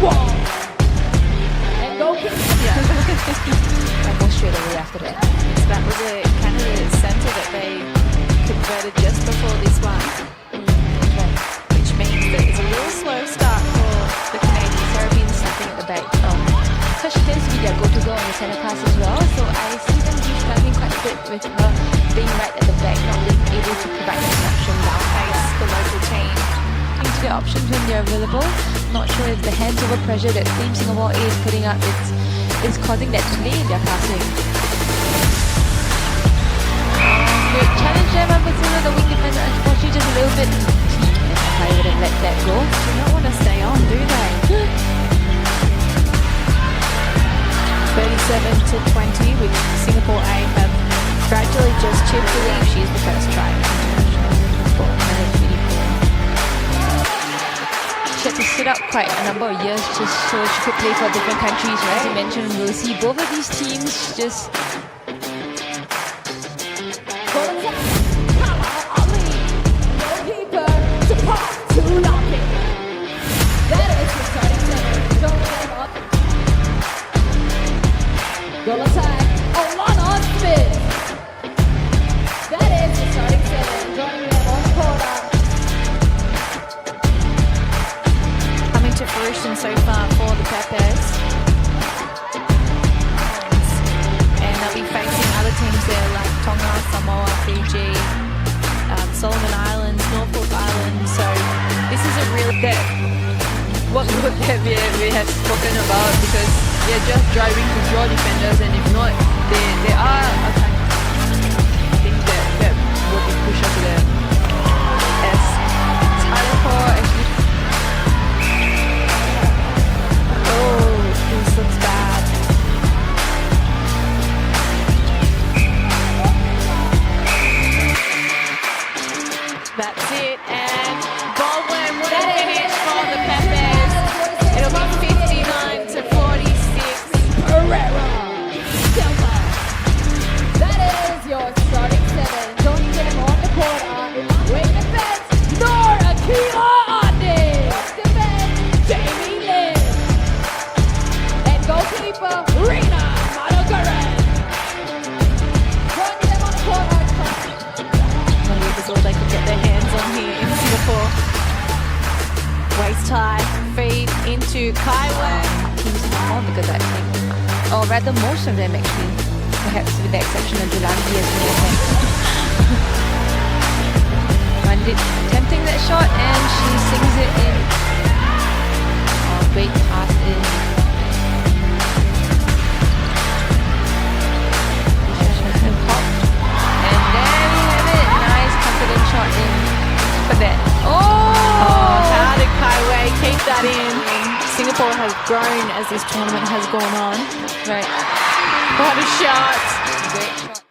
Netball. And go kick. And go straight away after that. So that was a Canada centre that they converted just before this one. Which means that it's a little slow start for the Canadian Serbians snapping at the bait. So she tends to be their go-to girl in the centre class as well. So I see them be struggling quite a bit with her being right at the back, not being able to provide an option down. Face the local team. Looking to get options when they're available. Not sure if the hands-over pressure that Team Singapore is putting up is causing that delay in their passing. Great challenge there by Brazil, the wing defender, unfortunately just a little bit. I would have let that go. They don't want to stay on, do they? 37-20, which Singapore A have gradually just chipped to leave. She's the first try. She had to sit up quite a number of years just so she could play for different countries, right? As you mentioned, we'll see both of these teams just Goal attack. Oh, one on spin. That is the starting seven. Joining them on the corner. Coming to fruition so far for the Peppers. And they'll be facing other teams there like Tonga, Samoa, Fiji, Solomon Islands, Norfolk Islands. So this is a real what would we have spoken about, because they're just driving to draw defenders, and if not, they are a kind of thing that will be crucial to them. As Tyler actually, this looks bad. That's it, and Baldwin would have finished for the Peppers. It'll be 59-46. Herrera. Silva. That is your starting seven. Joining them on the corner. Wing defense. Nora Akila Ande. Defense. Jamie Lin. And goalkeeper. Rina Manogaran. Joining them on the corner. This is all they could get their hands on here in Singapore. Waist high, feed into Kaiway. teams more, because I think, or rather most of them actually, perhaps with the exception of Julandi as we know. Mandit attempting that shot and she sings it in. Oh, great pass in. And there we have it. Nice confident shot in for that. How did Kaiway keep that in? Singapore has grown as this tournament has gone on. Right. What a shot! Great shot.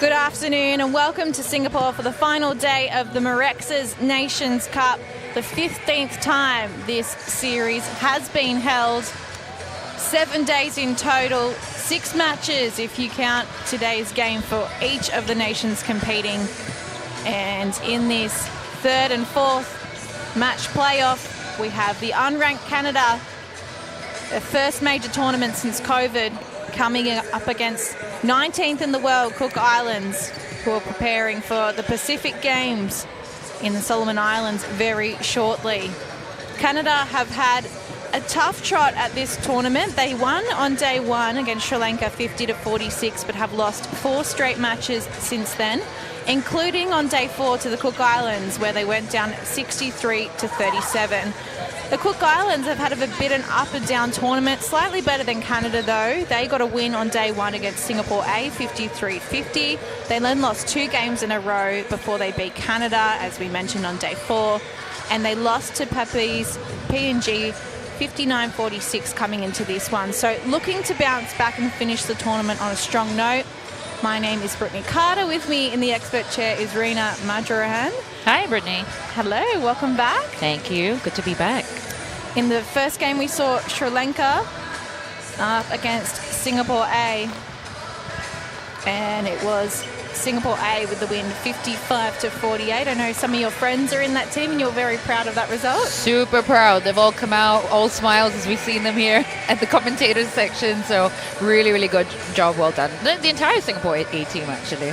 Good afternoon and welcome to Singapore for the final day of the Mirxes Nations Cup. The 15th time this series has been held. 7 days in total, 6 matches if you count today's game for each of the nations competing. And in this third and fourth match playoff, we have the unranked Canada, the first major tournament since COVID, coming up against 19th in the world, Cook Islands, who are preparing for the Pacific Games in the Solomon Islands very shortly. Canada have had a tough trot at this tournament. They won on day one against Sri Lanka 50-46, but have lost 4 straight matches since then, including on day 4 to the Cook Islands, where they went down 63-37. The Cook Islands have had a bit of an up and down tournament, slightly better than Canada though. They got a win on day 1 against Singapore A, 53-50. They then lost 2 games in a row before they beat Canada, as we mentioned, on day 4. And they lost to Papua's PNG 59-46 coming into this one. So looking to bounce back and finish the tournament on a strong note. My name is Brittany Carter. With me in the expert chair is Rina Majurahan. Hi, Brittany. Hello, welcome back. Thank you. Good to be back. In the first game, we saw Sri Lanka up against Singapore A, and it was Singapore A with the win, 55-48. I know some of your friends are in that team, and you're very proud of that result. Super proud. They've all come out, all smiles as we've seen them here at the commentators section. So really, really good job. Well done. The entire Singapore A team, actually.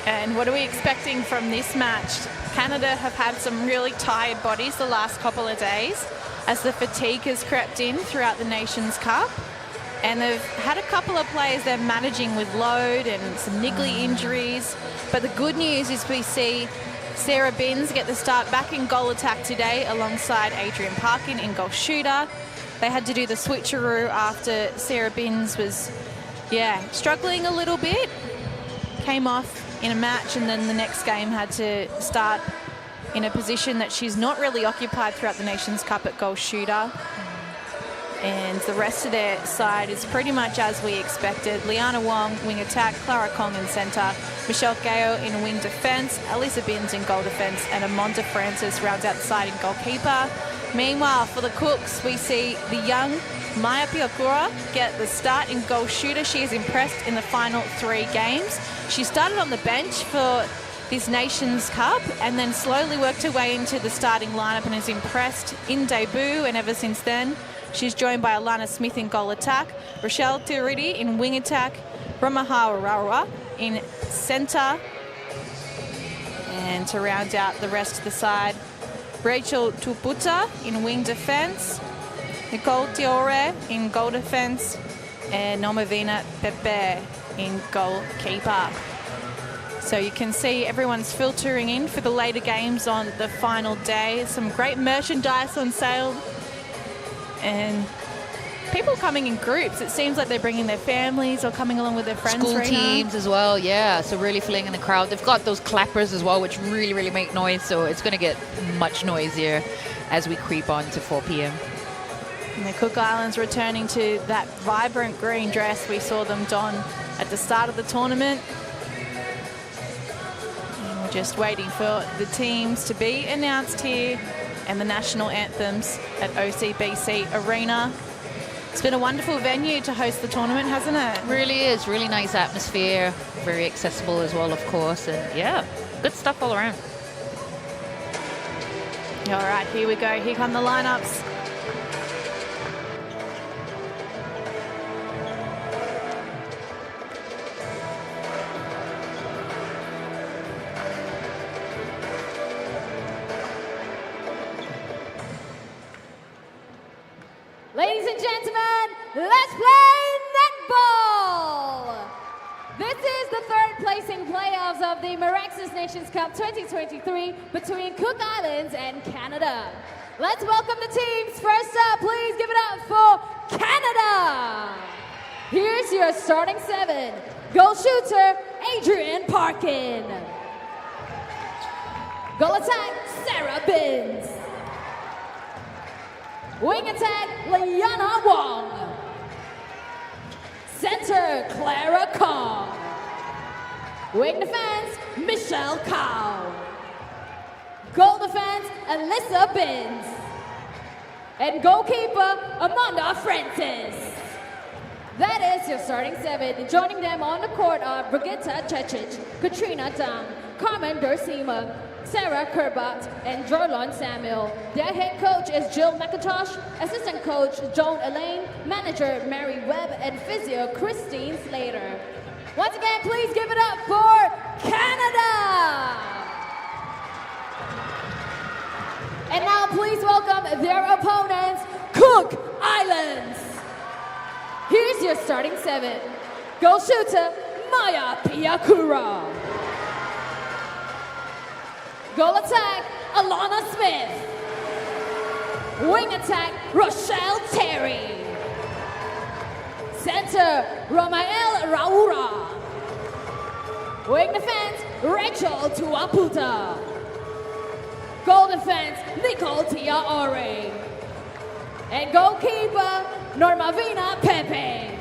And what are we expecting from this match? Canada have had some really tired bodies the last couple of days as the fatigue has crept in throughout the Nations Cup. And they've had a couple of players they're managing with load and some niggly injuries. But the good news is we see Sarah Binns get the start back in goal attack today alongside Adrian Parkin in goal shooter. They had to do the switcheroo after Sarah Binns was, struggling a little bit. Came off in a match and then the next game had to start in a position that she's not really occupied throughout the Nations Cup at goal shooter. And the rest of their side is pretty much as we expected. Liana Wong, wing attack, Clara Kong in centre, Michelle Gao in wing defence, Alyssa Binns in goal defence, and Amonta Francis rounds out the side in goalkeeper. Meanwhile, for the Cooks, we see the young Maya Piakura get the start in goal shooter. She is impressed in the final 3 games. She started on the bench for this Nations Cup and then slowly worked her way into the starting lineup and is impressed in debut, and ever since then she's joined by Alana Smith in goal attack, Rochelle Tiridi in wing attack, Ramaha Rawa in centre, and to round out the rest of the side, Rachel Tuputa in wing defence, Nicole Tiore in goal defence, and Nomavina Pepe in goalkeeper. So you can see everyone's filtering in for the later games on the final day. Some great merchandise on sale and people coming in groups. It seems like they're bringing their families or coming along with their friends. School teams as well, yeah. So really filling in the crowd. They've got those clappers as well, which really, really make noise. So it's going to get much noisier as we creep on to 4 p.m. And the Cook Islands returning to that vibrant green dress we saw them don at the start of the tournament. And we're just waiting for the teams to be announced here and the national anthems at OCBC Arena. It's been a wonderful venue to host the tournament, hasn't it? Really is. Really nice atmosphere. Very accessible as well, of course. And yeah, good stuff all around. All right, here we go. Here come the lineups. Ladies and gentlemen, let's play netball! This is the third placing playoffs of the Mirxes Nations Cup 2023 between Cook Islands and Canada. Let's welcome the teams. First up, please give it up for Canada. Here's your starting 7. Goal shooter, Adrian Parkin. Goal attack, Sarah Binns. Wing attack, Liana Wong. Center, Clara Kong. Wing defense, Michelle Kao. Goal defense, Alyssa Binns. And goalkeeper, Amanda Francis. That is your starting 7. Joining them on the court are Brigitta Cecic, Katrina Dang, Carmen Dursima, Sarah Kerbat, and Jorlon Samuel. Their head coach is Jill McIntosh, assistant coach Joan Elaine, manager Mary Webb, and physio Christine Slater. Once again, please give it up for Canada! And now please welcome their opponents, Cook Islands. Here's your starting 7. Goal shooter, Maya Piakura. Goal attack, Alana Smith. Wing attack, Rochelle Terry. Center, Romael Raura. Wing defense, Rachel Tuaputa. Goal defense, Nicole Tiaore. And goalkeeper, Normavina Pepe.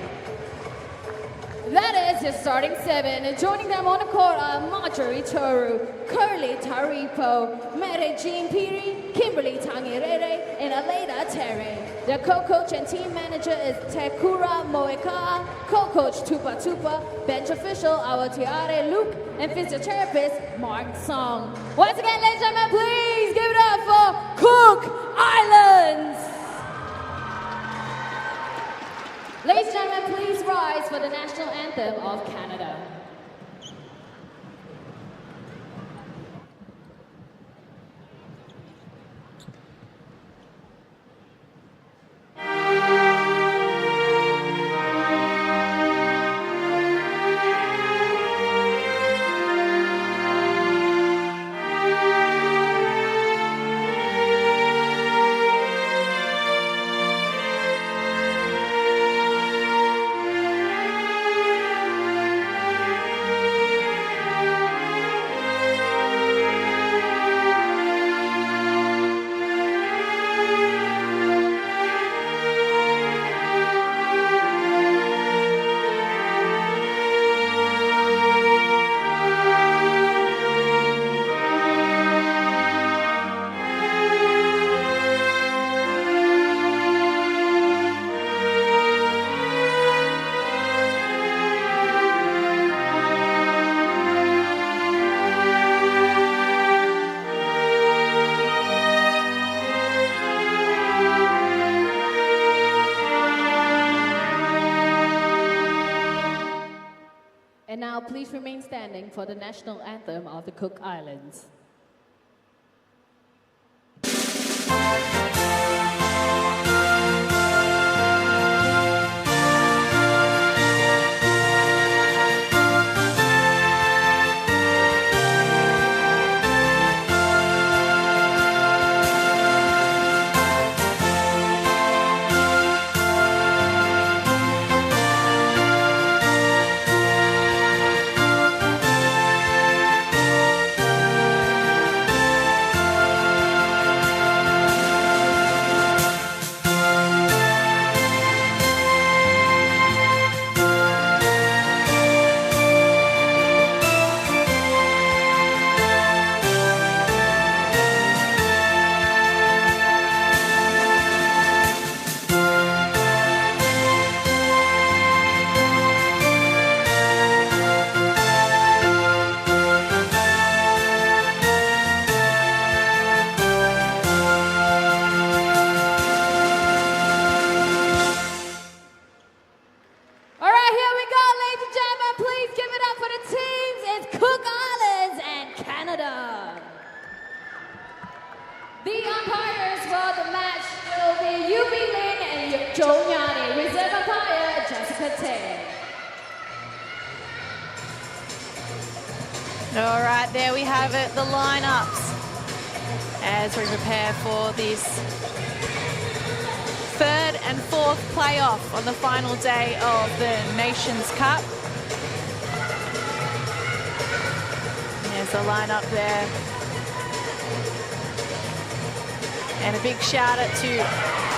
That is your starting 7. And joining them on the court are Marjorie Toru, Curly Taripo, Mere Jean Piri, Kimberly Tangirere, and Aleda Terry. Their co-coach and team manager is Tekura Moeka, co-coach Tupa Tupa, bench official Awatiare Luke, and physiotherapist Mark Song. Once again, ladies and gentlemen, please give it up for Cook Islands. Ladies and gentlemen, please rise for the national anthem of Canada. And now please remain standing for the national anthem of the Cook Islands. All right, there we have it, the lineups as we prepare for this third and fourth playoff on the final day of the Nations Cup. There's the lineup there. And a big shout out to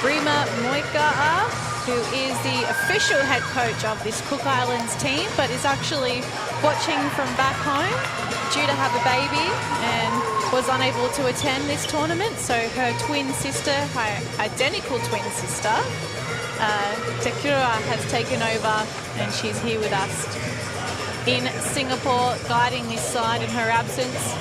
Rima Moika'a, who is the official head coach of this Cook Islands team, but is actually watching from back home due to have a baby and was unable to attend this tournament. So her twin sister, her identical twin sister, Tekura, has taken over and she's here with us in Singapore, guiding this side in her absence.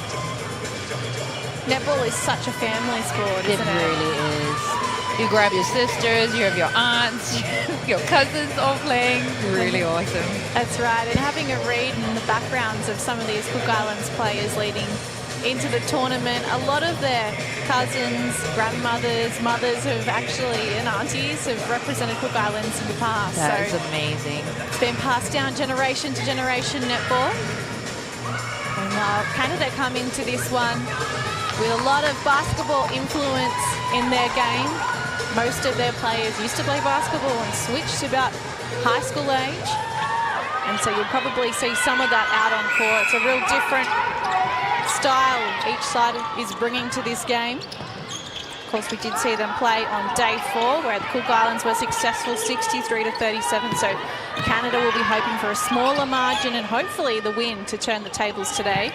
Netball is such a family sport, isn't it? It really is. You grab your sisters, you have your aunts, your cousins all playing. Really awesome. That's right. And having a read in the backgrounds of some of these Cook Islands players leading into the tournament, a lot of their cousins, grandmothers, mothers and aunties have represented Cook Islands in the past. That is amazing. It's been passed down generation to generation, netball. And Canada come into this one with a lot of basketball influence in their game. Most of their players used to play basketball and switched to about high school age. And so you'll probably see some of that out on court. It's a real different style each side is bringing to this game. course, we did see them play on day 4, where the Cook Islands were successful 63-37. So Canada will be hoping for a smaller margin and hopefully the win to turn the tables today.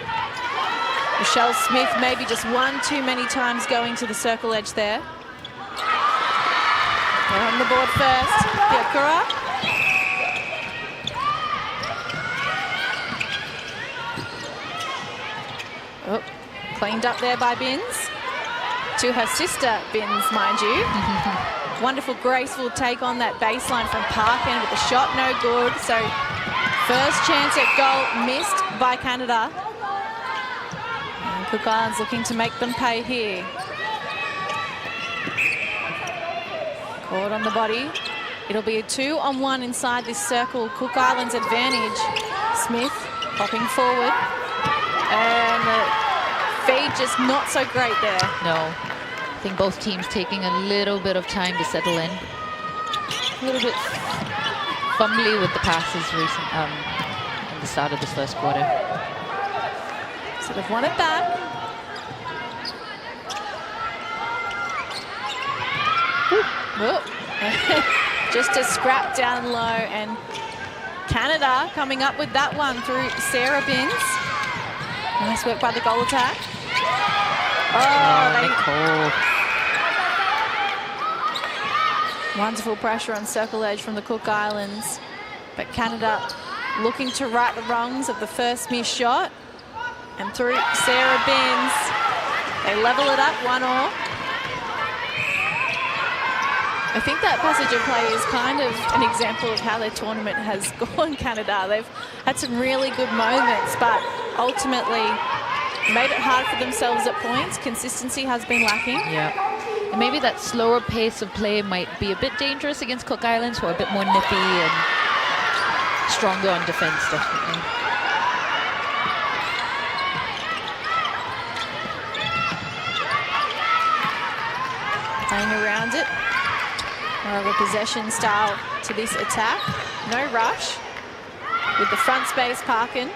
Michelle Smith maybe just one too many times going to the circle edge there. They're on the board first. Yakura. Oh, cleaned up there by Binns. To her sister, Binns, mind you. Wonderful, graceful take on that baseline from Parkin, but the shot no good. So first chance at goal missed by Canada. And Cook Islands looking to make them pay here. Caught on the body. It'll be a 2-on-1 inside this circle. Cook Islands advantage. Smith popping forward. And the feed just not so great there. No. I think both teams taking a little bit of time to settle in. A little bit fumbly with the passes in the start of this first quarter. So they've won it back. Oh. Just a scrap down low, and Canada coming up with that one through Sarah Binns. Nice work by the goal attack. Wonderful pressure on circle edge from the Cook Islands, but Canada looking to right the wrongs of the first missed shot, and through Sarah Binns, they level it up 1-1. I think that passage of play is kind of an example of how their tournament has gone, Canada. They've had some really good moments, but ultimately made it hard for themselves at points. Consistency has been lacking. Yeah. And maybe that slower pace of play might be a bit dangerous against Cook Islands, who are a bit more nippy and stronger on defense, definitely. Playing around it. More of a possession style to this attack. No rush. With the front space, Parkin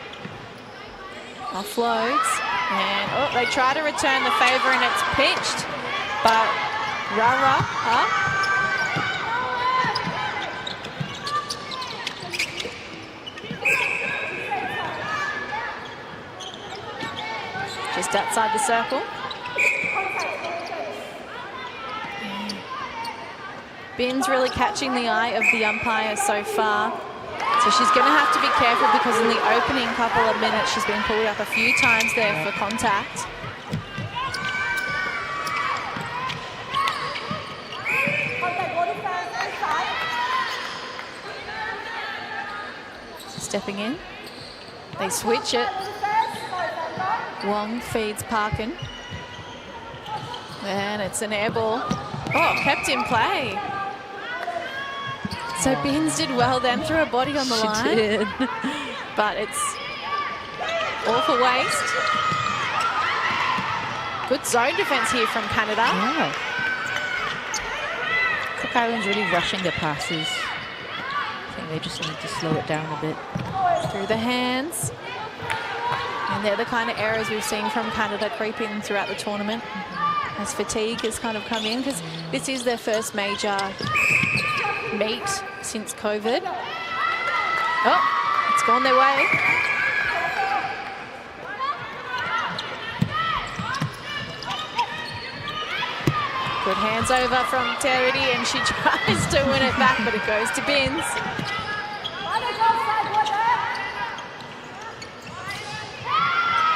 offloads. And they try to return the favour and it's pitched. But Rara up. Just outside the circle. Binns really catching the eye of the umpire so far. So she's going to have to be careful because in the opening couple of minutes she's been pulled up a few times there for contact. Stepping in. They switch it. Wong feeds Parkin. And it's an air ball. Oh, kept in play. So Binns did well then, threw her body on the line. She did. But it's all for waste. Good zone defense here from Canada. Yeah. Cook Islands really rushing their passes. I think they just need to slow it down a bit. Through the hands. And they're the kind of errors we've seen from Canada creep in throughout the tournament. As fatigue has kind of come in, because this is their first major meet since COVID. Oh, it's gone their way. Good hands over from Terity, and she tries to win it back, but it goes to Binns.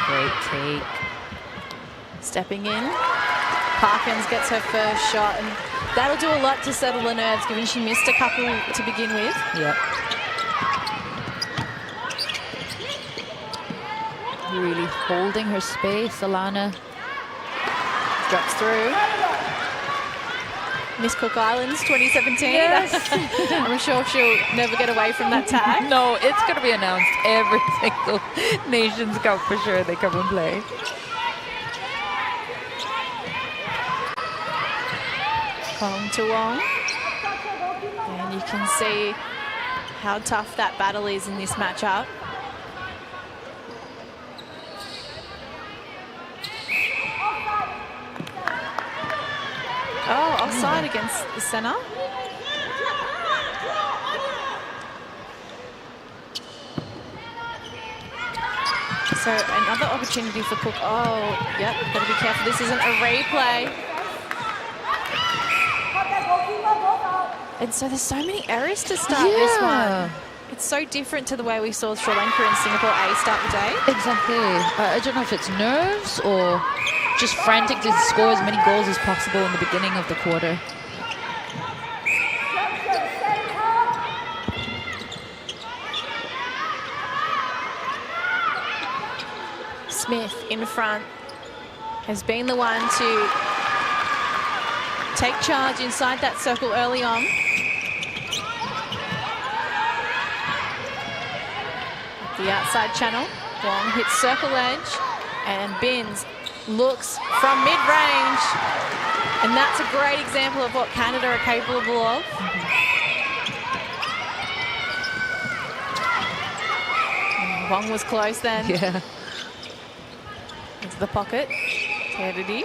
Great take. Stepping in. Parkins gets her first shot, and that'll do a lot to settle the nerves, given she missed a couple to begin with. Yep. Really holding her space, Alana. Drops through. Miss Cook Islands 2017. Yes. I'm sure she'll never get away from that tag. No, it's going to be announced every single Nations Cup for sure they come and play. Kong to Wong. And you can see how tough that battle is in this matchup. outside against the centre. So another opportunity for Cook. Oh, yep, got to be careful. This isn't a replay. And so there's so many errors to start this one. It's so different to the way we saw Sri Lanka and Singapore A start the day. Exactly. I don't know if it's nerves or just frantic to score as many goals as possible in the beginning of the quarter. Smith in front has been the one to take charge inside that circle early on. The outside channel, Wong hits circle edge, and Binns looks from mid-range. And that's a great example of what Canada are capable of. Wong was close then. Yeah. Into the pocket. Kennedy.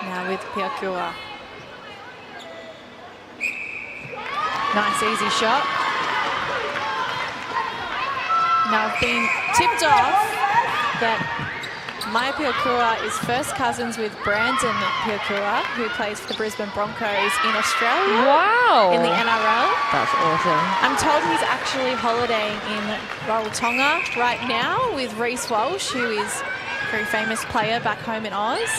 Now with Piakura. Nice easy shot. Now I've been tipped off that Maya Piakura is first cousins with Brandon Piakura, who plays for the Brisbane Broncos in Australia. Wow. In the NRL. That's awesome. I'm told he's actually holidaying in Rarotonga right now with Reece Walsh, who is a very famous player back home in Oz.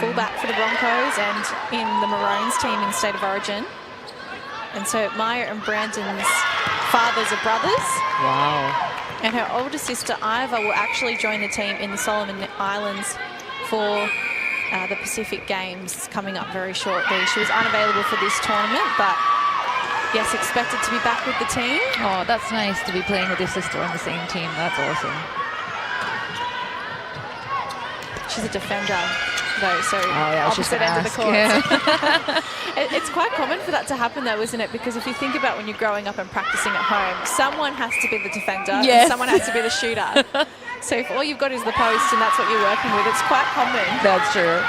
Fullback for the Broncos and in the Maroons team in State of Origin. And so Maya and Brandon's fathers are brothers. Wow. And her older sister Iva will actually join the team in the Solomon Islands for the Pacific Games coming up very shortly. She was unavailable for this tournament, but yes, expected to be back with the team. Oh, that's nice to be playing with your sister on the same team. That's awesome. She's a defender, though, so I was just opposite end of the court. Yeah. It's quite common for that to happen, though, isn't it? Because if you think about when you're growing up and practicing at home, someone has to be the defender, Yes. and someone has to be the shooter. So if all you've got is the post and that's what you're working with, it's quite common. That's true.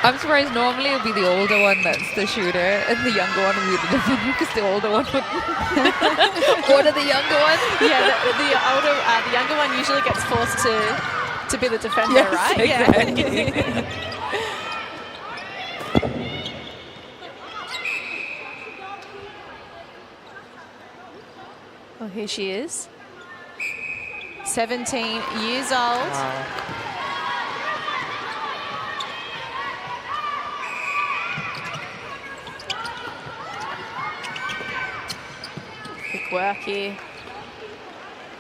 I'm surprised normally it would be the older one that's the shooter and the younger one would be the defender because the older one would order the younger one. Yeah, the younger one usually gets forced to be the defender, Yes, right? exactly. Yeah. Well, here she is. 17 years old. Wow. Quick work here.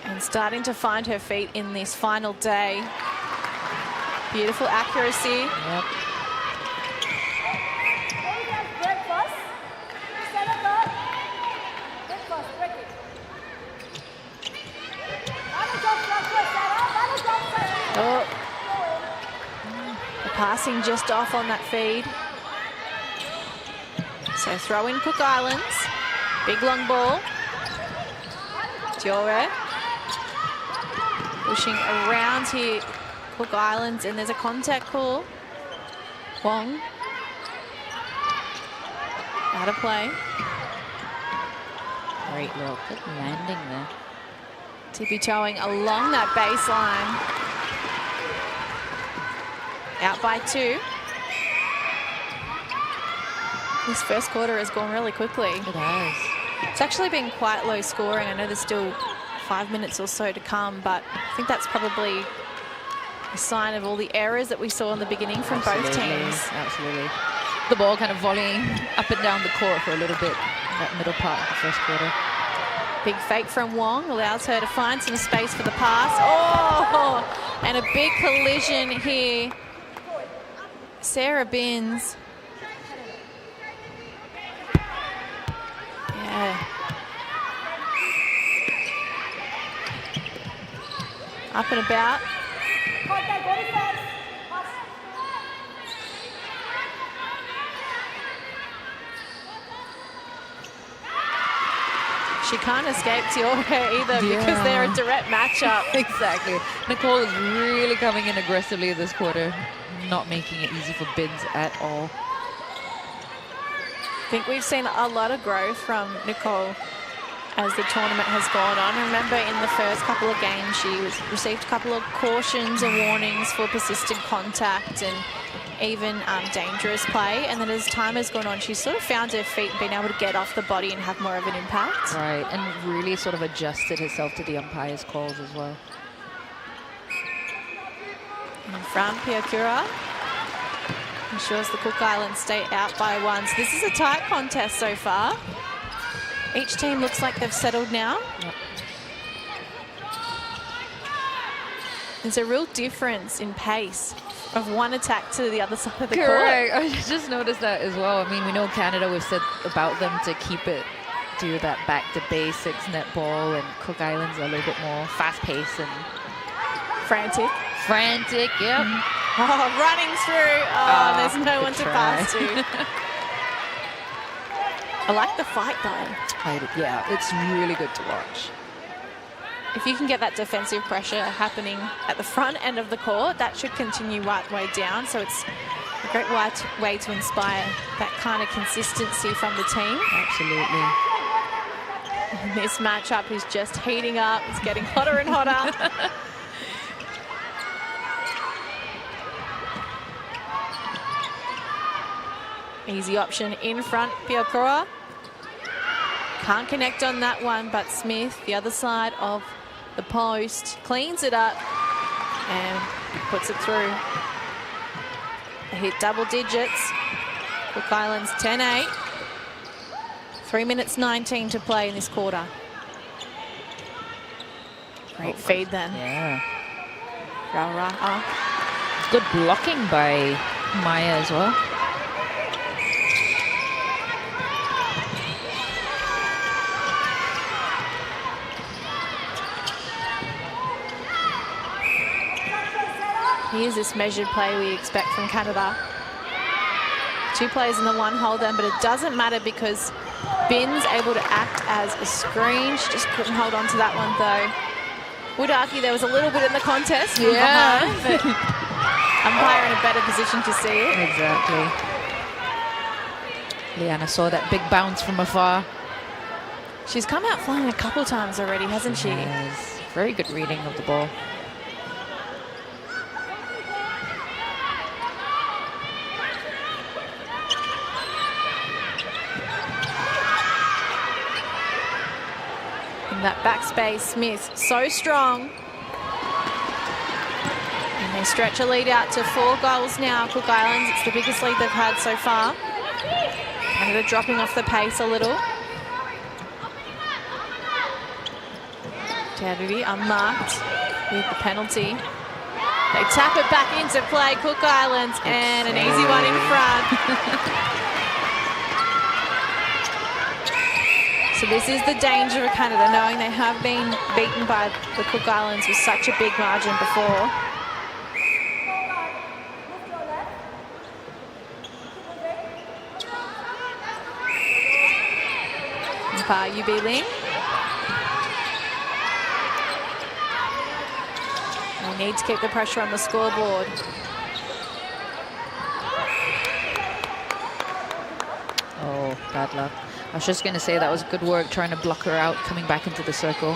And starting to find her feet in this final day. Beautiful accuracy. Yep. Oh. The passing just off on that feed. So throw in Cook Islands. Big long ball. Diore. Pushing around here, Cook Islands, and there's a contact call. Wong. Out of play. Great look. Good landing there. Tippy toeing along that baseline. Out by 2. This first quarter has gone really quickly. It has. It's actually been quite low scoring. I know there's still 5 minutes or so to come, but I think that's probably a sign of all the errors that we saw in the beginning from both teams. Absolutely. The ball kind of volleying up and down the court for a little bit in that middle part of the first quarter. Big fake from Wong allows her to find some space for the pass. Oh, and a big collision here. Sarah Binns. Yeah. Up and about. She can't escape Tiore either because they're a direct matchup. Exactly. Nicole is really coming in aggressively this quarter, not making it easy for Bins at all. I think we've seen a lot of growth from Nicole as the tournament has gone on. Remember, in the first couple of games, she received a couple of cautions and warnings for persistent contact and even dangerous play. And then as time has gone on, she's sort of found her feet and been able to get off the body and have more of an impact. Right, and really sort of adjusted herself to the umpire's calls as well. In front, Piakura ensures the Cook Islands stay out by 1. So this is a tight contest so far. Each team looks like they've settled now. Yep. There's a real difference in pace of one attack to the other side of the Correct. court. I just noticed that as well. I mean, we know Canada, we've said about them to keep it to that back to basics netball, and Cook Islands are a little bit more fast-paced and Frantic. yep. Oh, running through. Oh, there's no one to pass to. I like the fight though. Yeah, it's really good to watch. If you can get that defensive pressure happening at the front end of the court, that should continue right way down. So it's a great way to inspire that kind of consistency from the team. Absolutely. And this matchup is just heating up. It's getting hotter and hotter. Easy option in front, Piakura. Can't connect on that one, but Smith, the other side of the post, cleans it up and puts it through. They hit double digits. Cook Islands 10-8. 3 minutes 19 to play in this quarter. Great feed then. Yeah. Rara. Good blocking by Maya as well. Here's this measured play we expect from Canada. 2 players in the one hole then, but it doesn't matter because Bin's able to act as a screen. She just couldn't hold on to that one though. Would argue there was a little bit in the contest from behind, but umpire in a better position to see it. Exactly. Liana saw that big bounce from afar. She's come out flying a couple times already, hasn't she? Yes. Very good reading of the ball. That backspace, Smith, so strong. And they stretch a lead out to 4 goals now, Cook Islands. It's the biggest lead they've had so far. Canada dropping off the pace a little. Teruri unmarked with the penalty. They tap it back into play, Cook Islands, and an easy one in front. So this is the danger of Canada, knowing they have been beaten by the Cook Islands with such a big margin before. UB Ling. They need to keep the pressure on the scoreboard. Oh, bad luck. I was just going to say that was good work trying to block her out, coming back into the circle.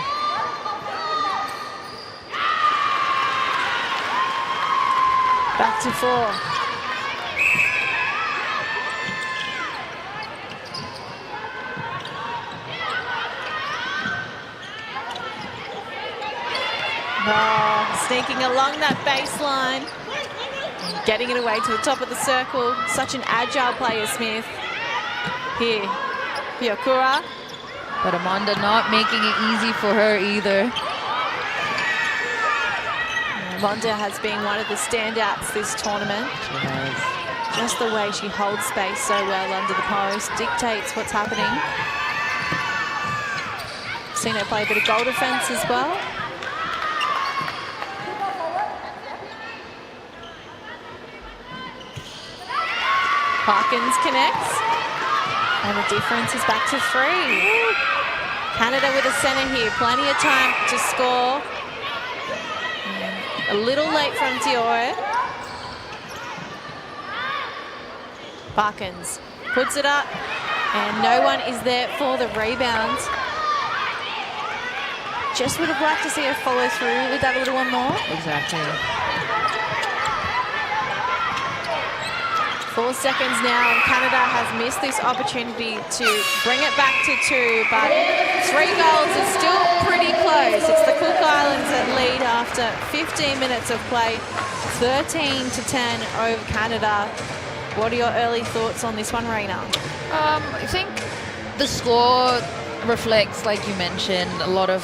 Back to 4. Oh, sneaking along that baseline. And getting it away to the top of the circle. Such an agile player, Smith. Here. Piakura. But Amanda not making it easy for her either. Amanda has been one of the standouts this tournament. She has. Just the way she holds space so well under the post, dictates what's happening. Seen her play a bit of goal defense as well. Parkins connects. And the difference is back to 3. Canada with a centre here. Plenty of time to score. A little late from Tiore. Parkins puts it up, and no one is there for the rebound. Just would have liked to see her follow through with that little one more. Exactly. 4 seconds now, and Canada has missed this opportunity to bring it back to 2, but 3 goals is still pretty close. It's the Cook Islands that lead after 15 minutes of play, 13-10 over Canada. What are your early thoughts on this one, Raina? I think the score reflects, like you mentioned, a lot of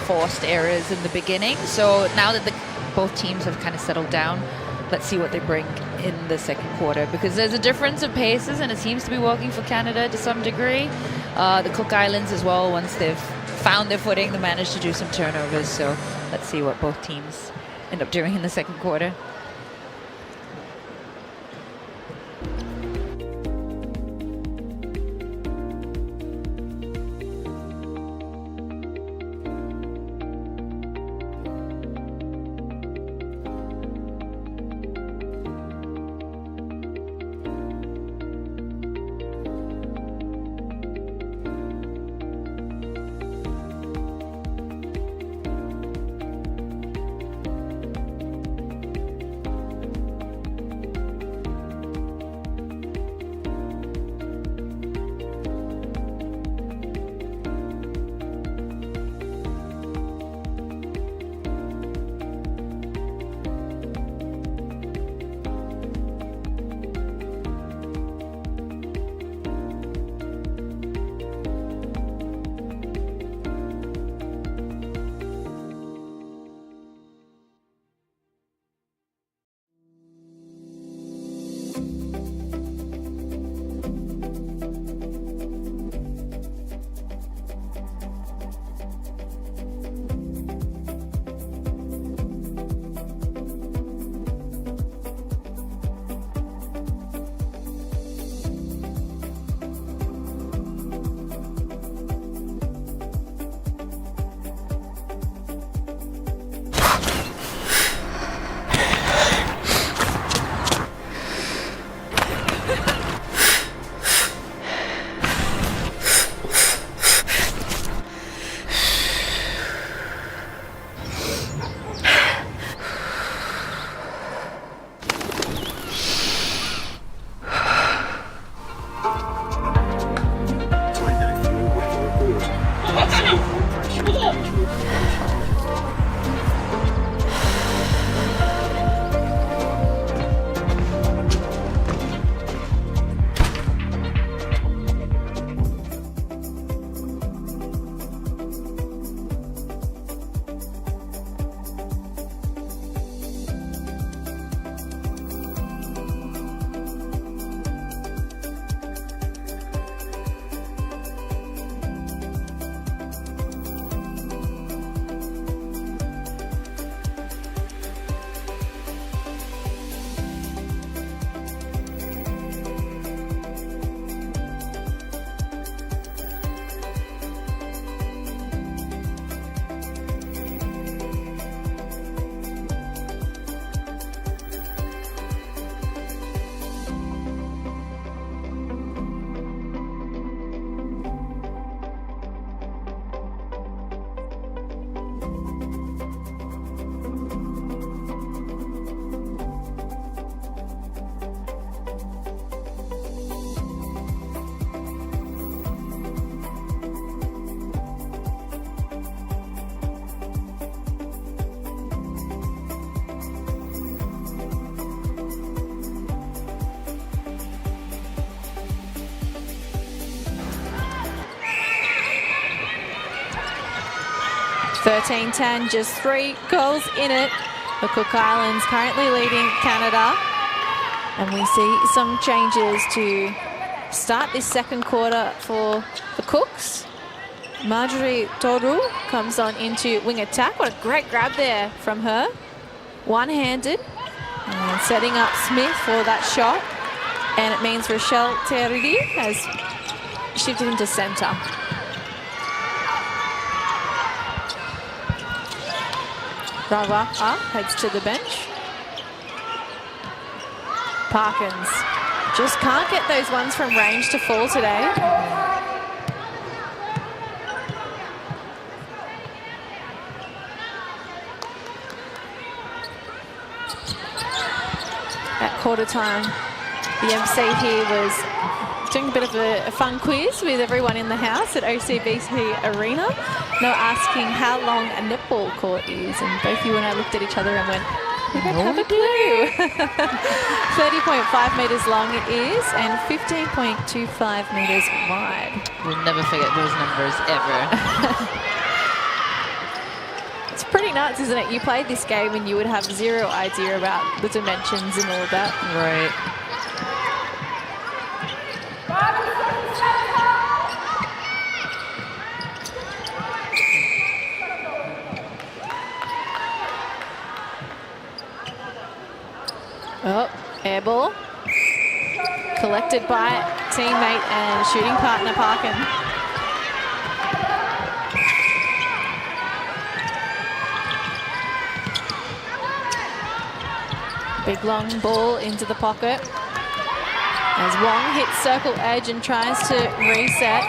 forced errors in the beginning. So now that both teams have kind of settled down, let's see what they bring in the second quarter, because there's a difference of paces and it seems to be working for Canada to some degree. The Cook Islands as well, once they've found their footing, they managed to do some turnovers. So let's see what both teams end up doing in the second quarter. (13-10), just 3 goals in it. The Cook Islands currently leading Canada. And we see some changes to start this second quarter for the Cooks. Marjorie Toru comes on into wing attack. What a great grab there from her. One-handed. And setting up Smith for that shot. And it means Rochelle Teridi has shifted into centre. Rawaka heads to the bench. Parkins just can't get those ones from range to fall today. At quarter time, the MC here was doing a bit of a fun quiz with everyone in the house at OCBC Arena. They were asking how long a netball court is, and both you and I looked at each other and went, we don't have a clue. 30.5 metres long it is, and 15.25 metres wide. We'll never forget those numbers ever. It's pretty nuts, isn't it? You played this game and you would have zero idea about the dimensions and all of that. Right. Oh, air ball. Collected by teammate and shooting partner Parkin. Big long ball into the pocket. As Wong hits circle edge and tries to reset.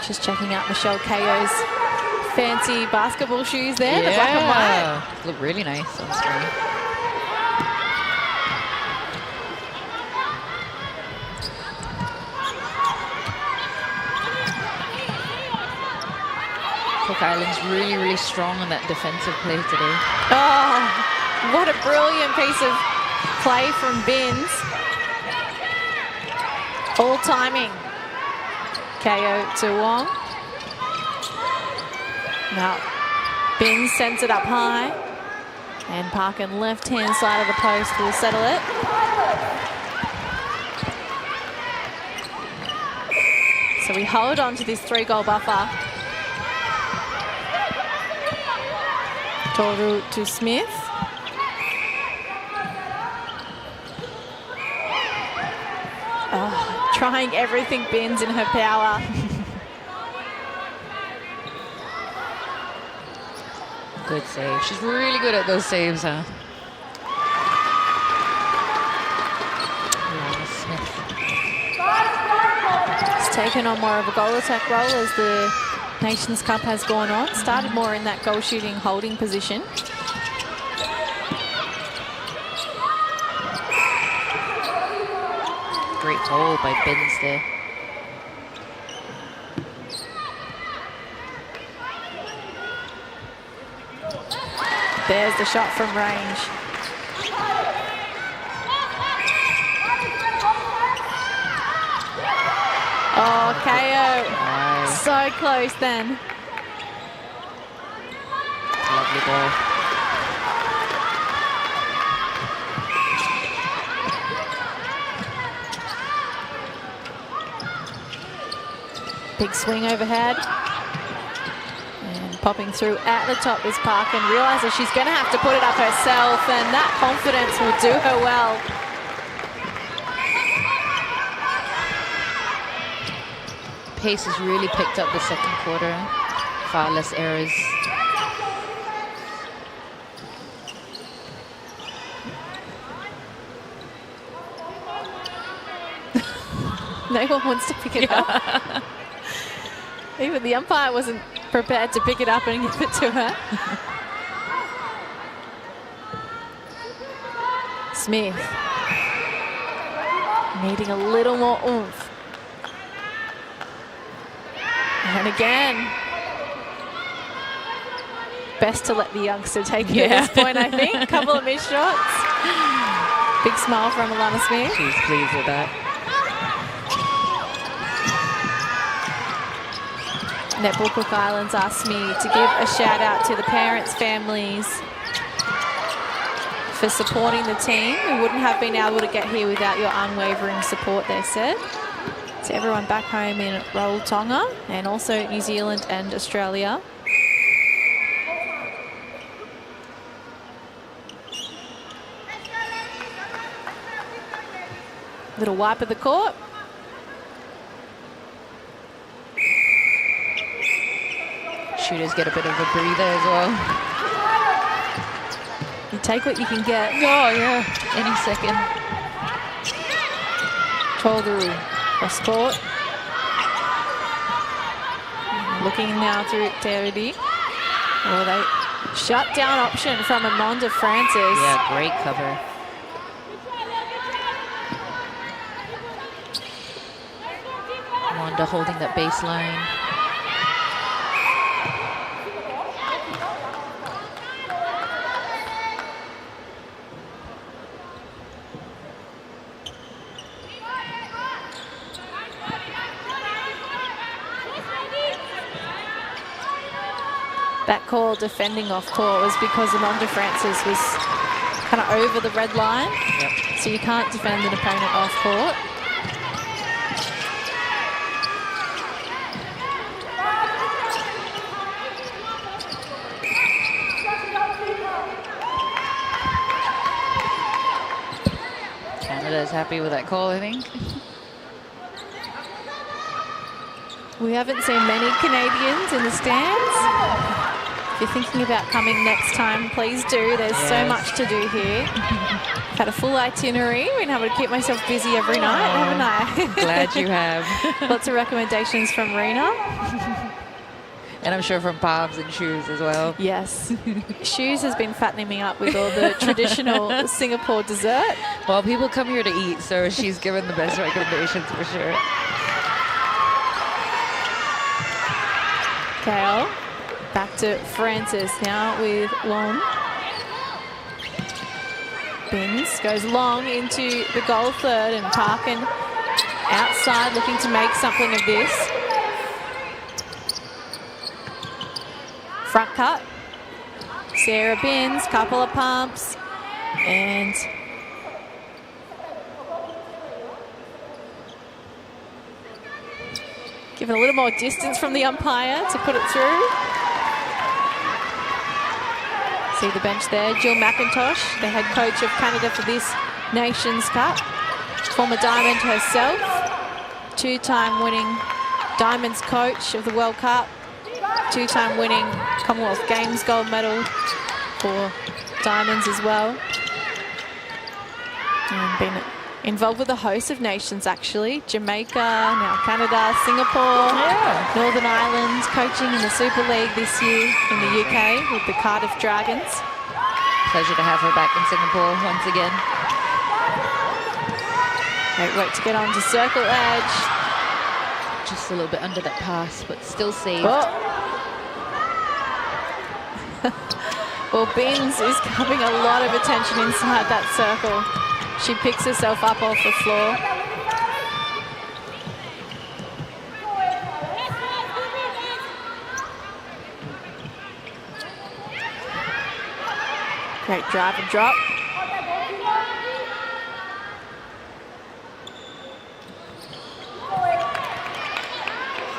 Just checking out Michelle Kayo's fancy basketball shoes there, the black and white. Look really nice on screen. Cook Island's really, really strong on that defensive play today. Oh, what a brilliant piece of play from Binns. All timing. KO to Wong. Now, Binns sends it up high. And Parkin left-hand side of the post will settle it. So we hold on to this 3-goal buffer. Toru to Smith. Oh, trying everything Binns in her power. Good save. She's really good at those saves, huh? It's taken on more of a goal attack role as the Nations Cup has gone on. Started more in that goal shooting holding position. Great goal by Binns there. There's the shot from range. Oh, KO. Nice. So close then. Lovely ball. Big swing overhead. And popping through at the top is Parkin. Realises she's going to have to put it up herself, and that confidence will do her well. Pace has really picked up the second quarter. Far less errors. No one wants to pick it up. Even the umpire wasn't prepared to pick it up and give it to her. Smith. Needing a little more oomph. And again. Best to let the youngster take it at this point, I think. A couple of missed shots. Big smile from Alana Smith. She's pleased with that. Netball Cook Islands asked me to give a shout out to the parents, families for supporting the team. We wouldn't have been able to get here without your unwavering support, they said. To everyone back home in Rarotonga and also New Zealand and Australia. Little wipe of the court. shooters get a bit of a breather as well. You take what you can get. Oh, yeah. Any second. Toru cross court. Looking now through Terudi. Well, they shut down option from Amanda Francis. Yeah, great cover. Wanda holding that baseline. That call defending off court was because Amanda Francis was kind of over the red line. Yep. So you can't defend an opponent off court. Canada's happy with that call, I think. We haven't seen many Canadians in the stands. If you're thinking about coming next time, please do. There's so much to do here. Had a full itinerary. Been able to keep myself busy every night, haven't I? Glad you have. Lots of recommendations from Rena. And I'm sure from Palms and Shoes as well. Yes. Shoes has been fattening me up with all the traditional Singapore dessert. Well, people come here to eat, so she's given the best recommendations for sure. Kale. Back to Francis now with Long. Binns goes long into the goal third, and Parkin outside looking to make something of this. Front cut. Sarah Binns, couple of pumps, and given a little more distance from the umpire to put it through. See the bench there, Jill McIntosh, the head coach of Canada for this Nations Cup. Former Diamond herself, two-time winning Diamonds coach of the World Cup, two-time winning Commonwealth Games gold medal for Diamonds as well. And been involved with a host of nations actually. Jamaica, now Canada, Singapore, Northern Ireland, coaching in the Super League this year in the UK with the Cardiff Dragons. Pleasure to have her back in Singapore once again. Great work to get onto circle edge. Just a little bit under that pass, but still saved. Oh. Well, Binns is having a lot of attention inside that circle. She picks herself up off the floor. Great drive and drop.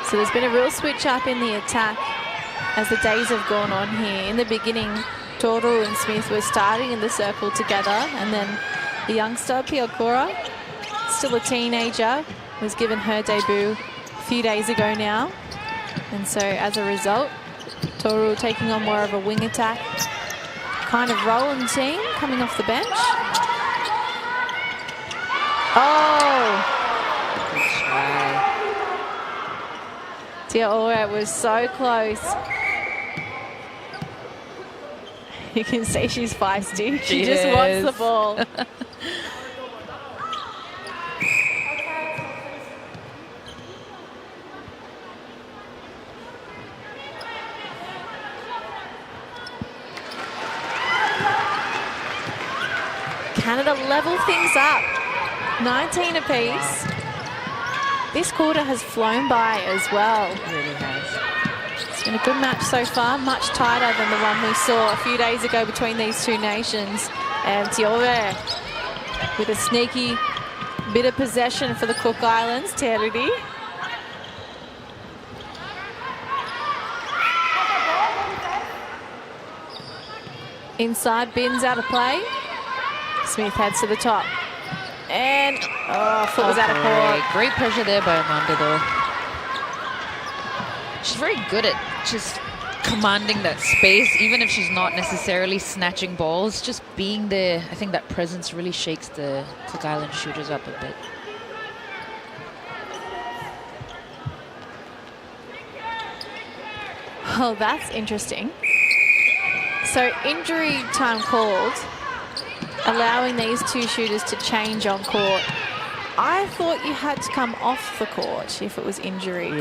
So there's been a real switch up in the attack as the days have gone on here. In the beginning, Toru and Smith were starting in the circle together, and then the youngster, Piokura, still a teenager, was given her debut a few days ago now. And so as a result, Toru taking on more of a wing attack kind of role in the team, coming off the bench. Oh! Good try. Tiaora was so close. You can see she's feisty. She just wants the ball. Canada level things up. 19 apiece. This quarter has flown by as well. It really has. It's been a good match so far, much tighter than the one we saw a few days ago between these two nations. And Tiaora with a sneaky bit of possession for the Cook Islands, Terudi. Inside, Binns out of play. Smith heads to the top. And, foot was out of court. Great pressure there by Amanda though. She's very good at just commanding that space, even if she's not necessarily snatching balls, just being there. I think that presence really shakes the Cook Island shooters up a bit. Oh, that's interesting. So injury time called, allowing these two shooters to change on court. I thought you had to come off the court if it was injury called.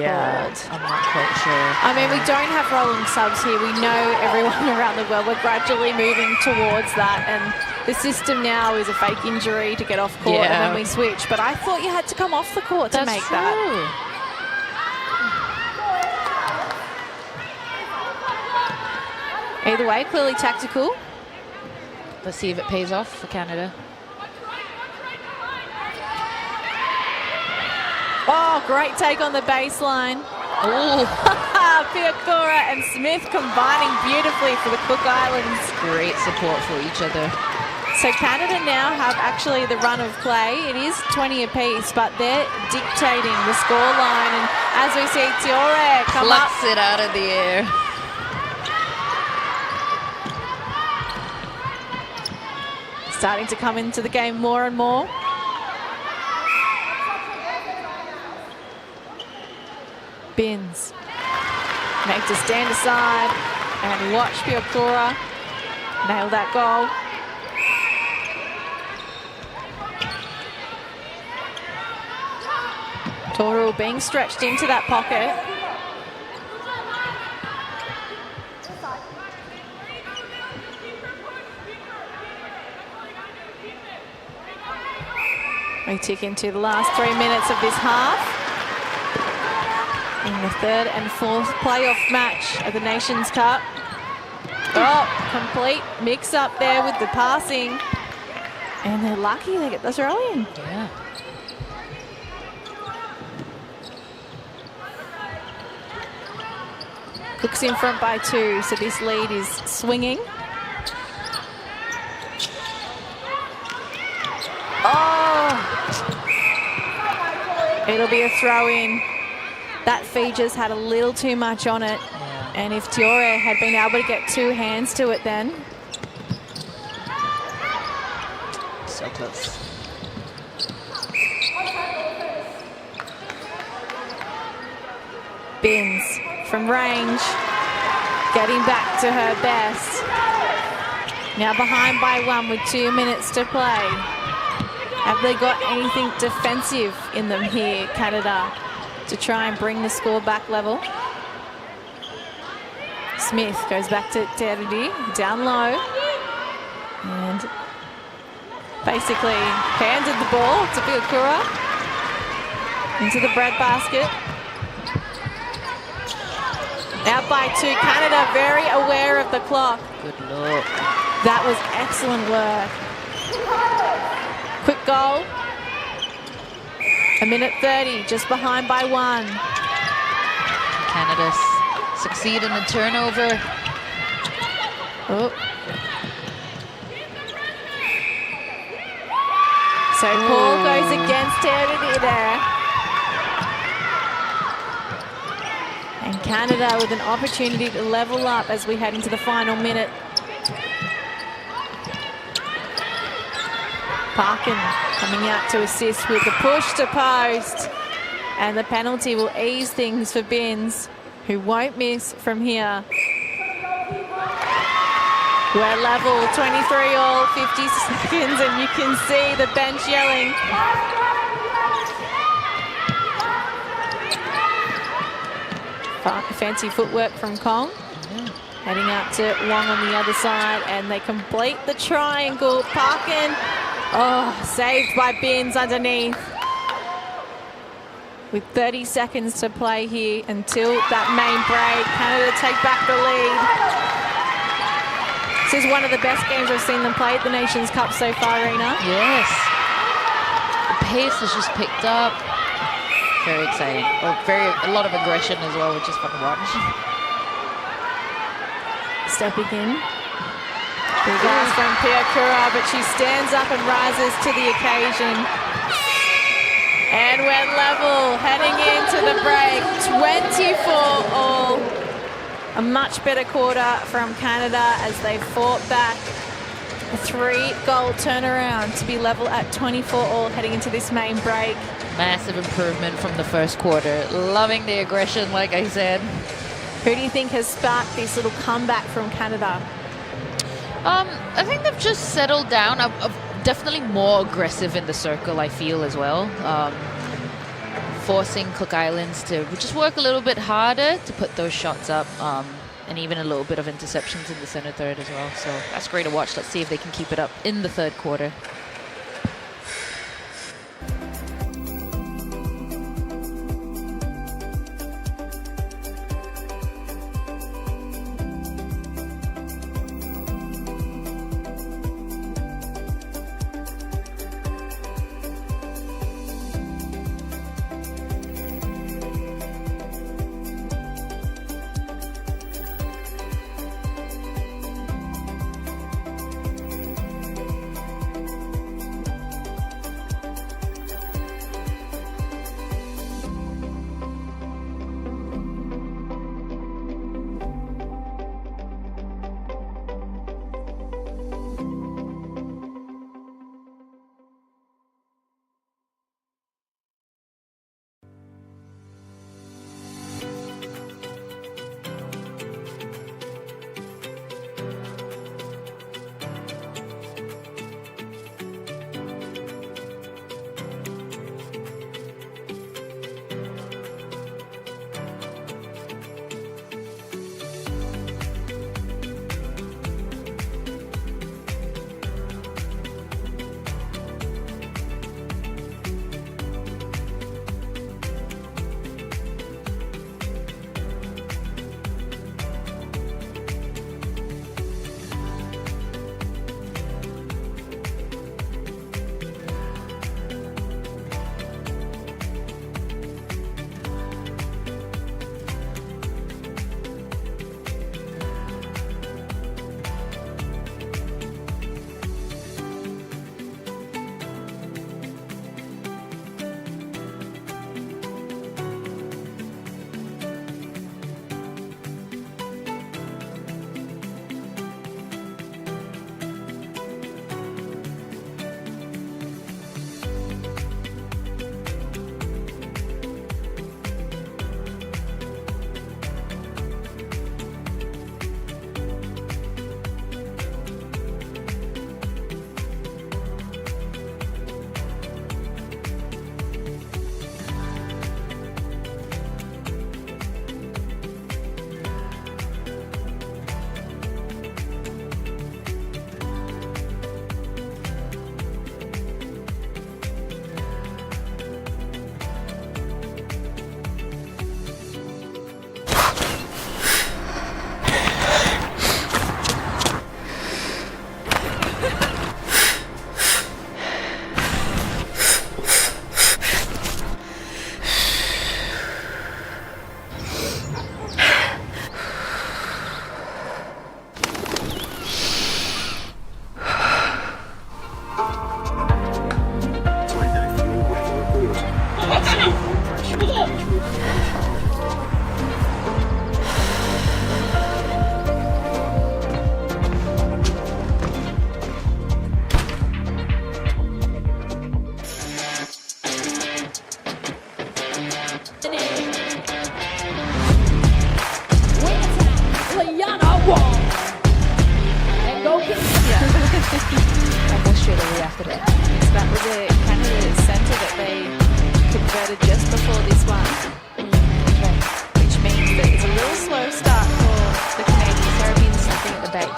I'm not quite sure. I mean, we don't have rolling subs here. We know everyone around the world. We're gradually moving towards that, and the system now is a fake injury to get off court, and then we switch. But I thought you had to come off the court to make that. Either way, clearly tactical. Let's see if it pays off for Canada. Oh, great take on the baseline. Oh, Piakura and Smith combining beautifully for the Cook Islands. great support for each other. So Canada now have actually the run of play. It is 20 apiece, but they're dictating the scoreline. And as we see Tiore come up. Plucks it out of the air. Starting to come into the game more and more. Binns make to stand aside and watch Piakura nail that goal. Toru being stretched into that pocket. We tick into the last 3 minutes of this half. In the third and fourth playoff match of the Nations Cup. Oh, complete mix-up there with the passing. And they're lucky they get the throw in. Yeah. Cook's in front by 2, so this lead is swinging. Oh! It'll be a throw in. That fee just had a little too much on it. Yeah. And if Tiore had been able to get 2 hands to it then. So close. Binns from range, getting back to her best. Now behind by 1 with 2 minutes to play. Have they got anything defensive in them here, Canada, to try and bring the score back level? Smith goes back to Terudi, down low. And basically handed the ball to Piakura into the bread basket. Out by 2, Canada very aware of the clock. Good look. That was excellent work. Quick goal. 1:30, just behind by 1. Canada succeed in the turnover. Oh. So Paul goes against Terudi there. And Canada with an opportunity to level up as we head into the final minute. Parkin coming out to assist with the push to post. And the penalty will ease things for Binns, who won't miss from here. We're level, 23 all, 50 seconds, and you can see the bench yelling. Fancy footwork from Kong. Heading out to Wong on the other side, and they complete the triangle. Parkin, oh, saved by Binns underneath. With 30 seconds to play here until that main break. Canada take back the lead. This is one of the best games I've seen them play at the Nations Cup so far, Rena. Yes. The pace has just picked up. Very exciting. Oh, a lot of aggression as well, which is fun to watch. Stepping in. Big ass from Piakura, but she stands up and rises to the occasion. And we're level, heading into the break. 24 all. A much better quarter from Canada as they fought back. A 3-goal turnaround to be level at 24 all heading into this main break. Massive improvement from the first quarter. Loving the aggression, like I said. Who do you think has sparked this little comeback from Canada? I think they've just settled down. Definitely more aggressive in the circle, I feel, as well. Forcing Cook Islands to just work a little bit harder to put those shots up. And even a little bit of interceptions in the center third as well. So that's great to watch. Let's see if they can keep it up in the third quarter. Almost straight away after that. So that was a Canada centre that they converted just before this one. Which means that it's a little slow start for the Canadians. Sarah being something at the back.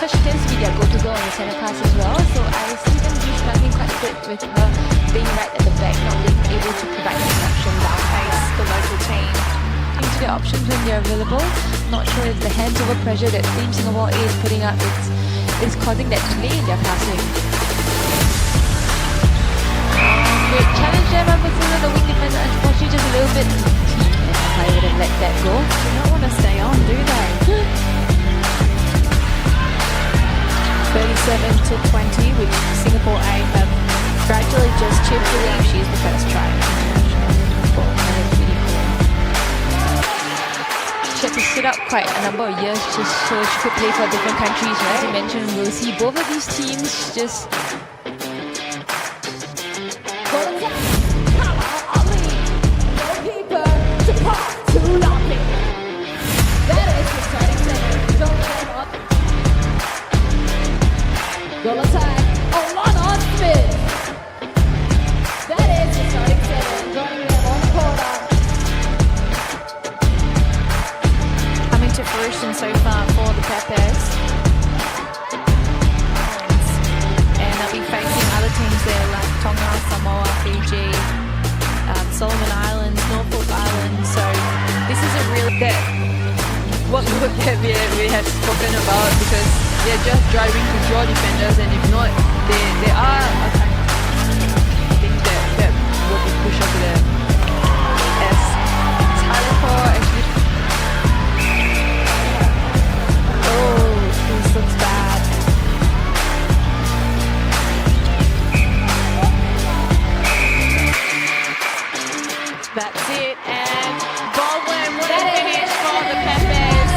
So she tends to be their go-to girl in the centre pass as well. So I see them be struggling quite a bit with her being right at the back, not being able to provide instruction down pace The local team. into their options when they're available. Not sure if the hands-over pressure that Team Singapore is putting up is causing that delay in their passing. Great challenge there by Priscilla, the wing defender, unfortunately just a little bit. I would have let that go. Do not want to stay on, do they? 37-20, which Singapore A have gradually just chipped away. She's the first try. She had to sit out quite a number of years just so she could play for different countries. As you mentioned, we'll see both of these teams just Goal attack, Olana Smith. That is the starting seven, joining them on the corner. Coming to fruition so far for the Peppers. And they'll be facing other teams there like Tonga, Samoa, Fiji, Solomon Islands, Norfolk Islands. So this is a real... What would we have spoken about, because they're just driving to draw defenders, and if not, they are a kind of thing that will be pushed onto them. As Talipor actually... Oh, this looks bad. That's it, and Baldwin, what a finish for the Peppers.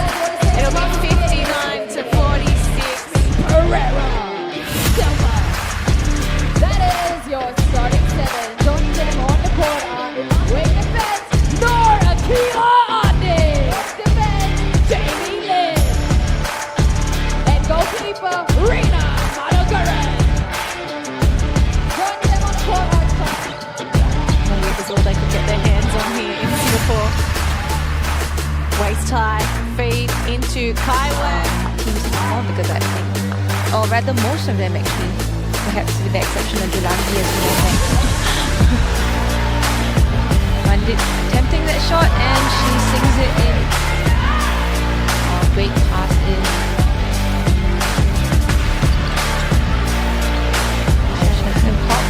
It'll be 59 to 46. Pereira, Silva. That is your starting seven, joining them on the corner. Wing defense, Nora Kila Ande. Defense, Jamie Lin. And goalkeeper, Rina Madagaran. Joining them on the corner. Maybe it was all they could get their hands on here in Singapore. Waist high, feed into Kaiwan. teams more, because I think, or rather most of them actually, perhaps with the exception of Julandi as we know. Bandit tempting that shot and she sings it in. Oh, great pass in. And pop.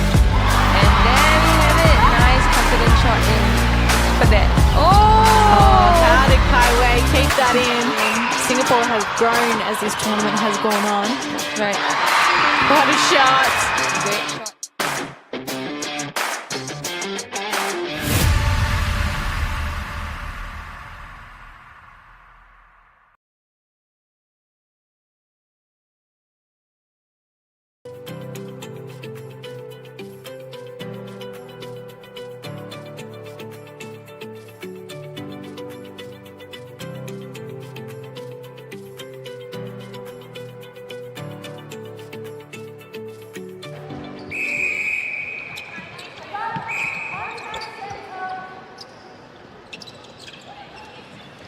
And there we have it. Nice confident shot in for that. Oh, how did Kaiwei keep that in? Singapore has grown as this tournament has gone on. Right. What a shot. Great shot.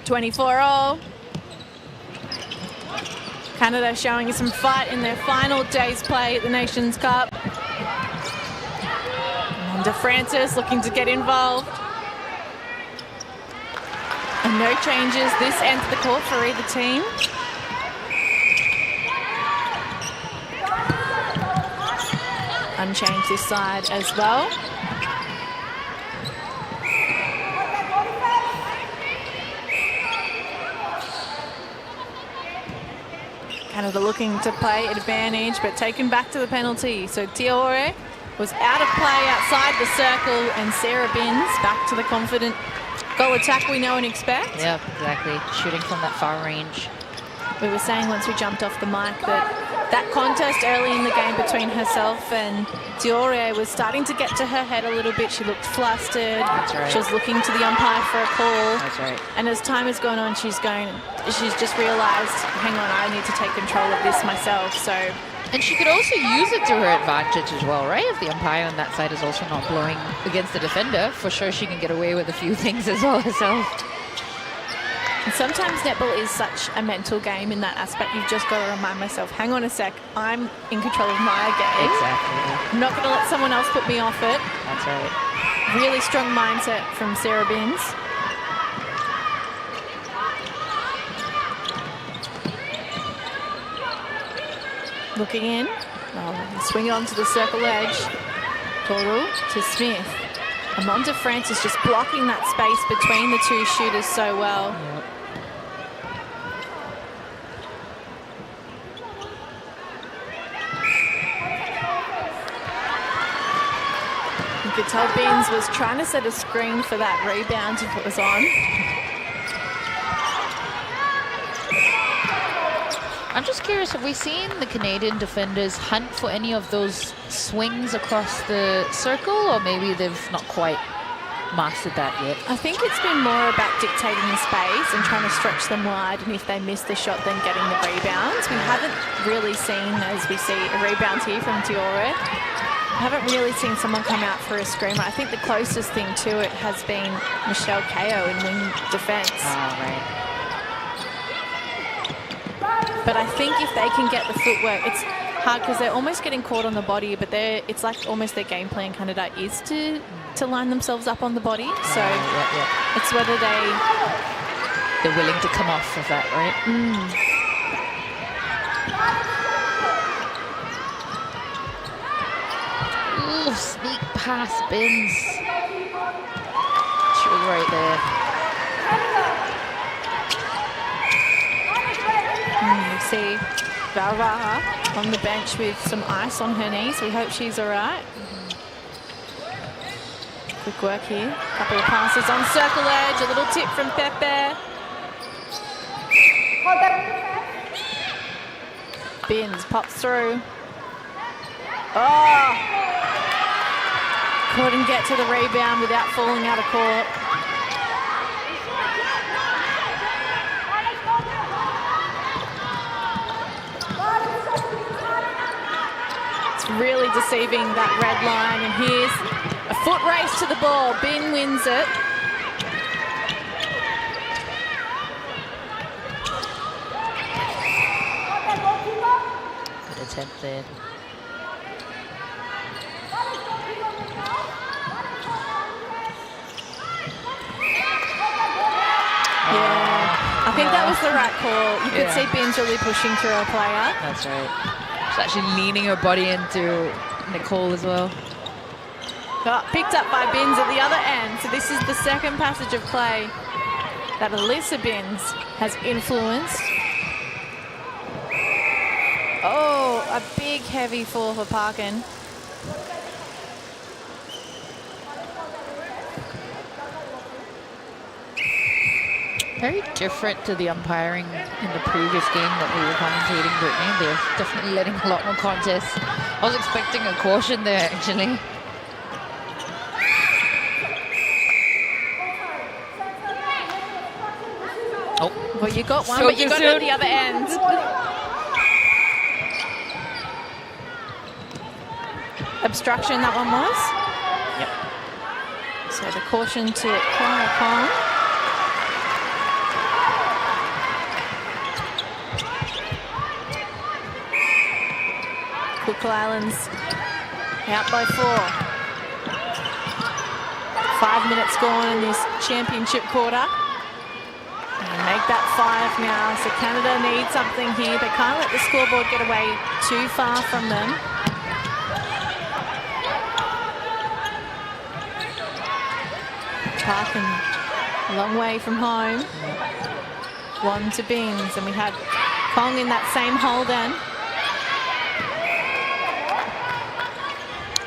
$24-all. Canada showing some fight in their final day's play at the Nations Cup. And De Francis looking to get involved. And no changes this end of the court for either team. Unchanged this side as well. Canada looking to play advantage, but taken back to the penalty. So Tiore was out of play outside the circle, and Sarah Binns back to the confident goal attack we know and expect. Yeah, exactly. Shooting from that far range. We were saying once we jumped off the mic that contest early in the game between herself and Tiore was starting to get to her head a little bit. She looked flustered. That's right. She was looking to the umpire for a call. That's right. And as time has gone on, she's just realised, hang on, I need to take control of this myself. So, And she could also use it to her advantage as well, right? If the umpire on that side is also not blowing against the defender, for sure she can get away with a few things as well herself. and sometimes netball is such a mental game in that aspect. You've just got to remind myself, hang on a sec, I'm in control of my game. Exactly. I'm not going to let someone else put me off it. That's right. Really strong mindset from Sarah Binns. Looking in. Oh, swing it onto the circle edge. Toru to Smith. Amanda Francis just blocking that space between the two shooters so well. Yep. You could tell Binns was trying to set a screen for that rebound if it was on. I'm just curious, have we seen the Canadian defenders hunt for any of those swings across the circle, or maybe they've not quite mastered that yet? I think it's been more about dictating the space and trying to stretch them wide, and if they miss the shot, then getting the rebounds. We haven't really seen, as we see a rebound here from Tiore, I haven't really seen someone come out for a screamer. I think the closest thing to it has been Michelle Kao in wing defence. Oh, right. But I think if they can get the footwork, it's hard because they're almost getting caught on the body, but it's like almost their game plan kind of is to line themselves up on the body. So it's whether they're willing to come off of that, right? Ooh, sneak past Bins. She was right there. You see Valraha on the bench with some ice on her knees. We hope she's all right. Quick work here. Couple of passes on circle edge. A little tip from Pepe. Bins pops through. Oh! Couldn't get to the rebound without falling out of court. It's really deceiving, that red line, and here's a foot race to the ball. Bin wins it. Good attempt there. Yeah, I think that was the right call. You could see Bin's really pushing through a player. That's right. She's actually leaning her body into Nicole as well. Got picked up by Bins at the other end. So this is the second passage of play that Alyssa Bins has influenced. Oh, a big heavy fall for Parkin. Very different to the umpiring in the previous game that we were commentating, Brittany. They're definitely letting a lot more contests. I was expecting a caution there, actually. Oh, Well, you got one, So but you got it at soon. the other end. Obstruction, that one was. Yep. So the caution to Clara Kong. Cook Islands out by 4. 5 minutes gone in this championship quarter. And make that 5 now. So Canada needs something here. They can't let the scoreboard get away too far from them. Parkin, a long way from home. 1 to Bins, and we had Kong in that same hole then.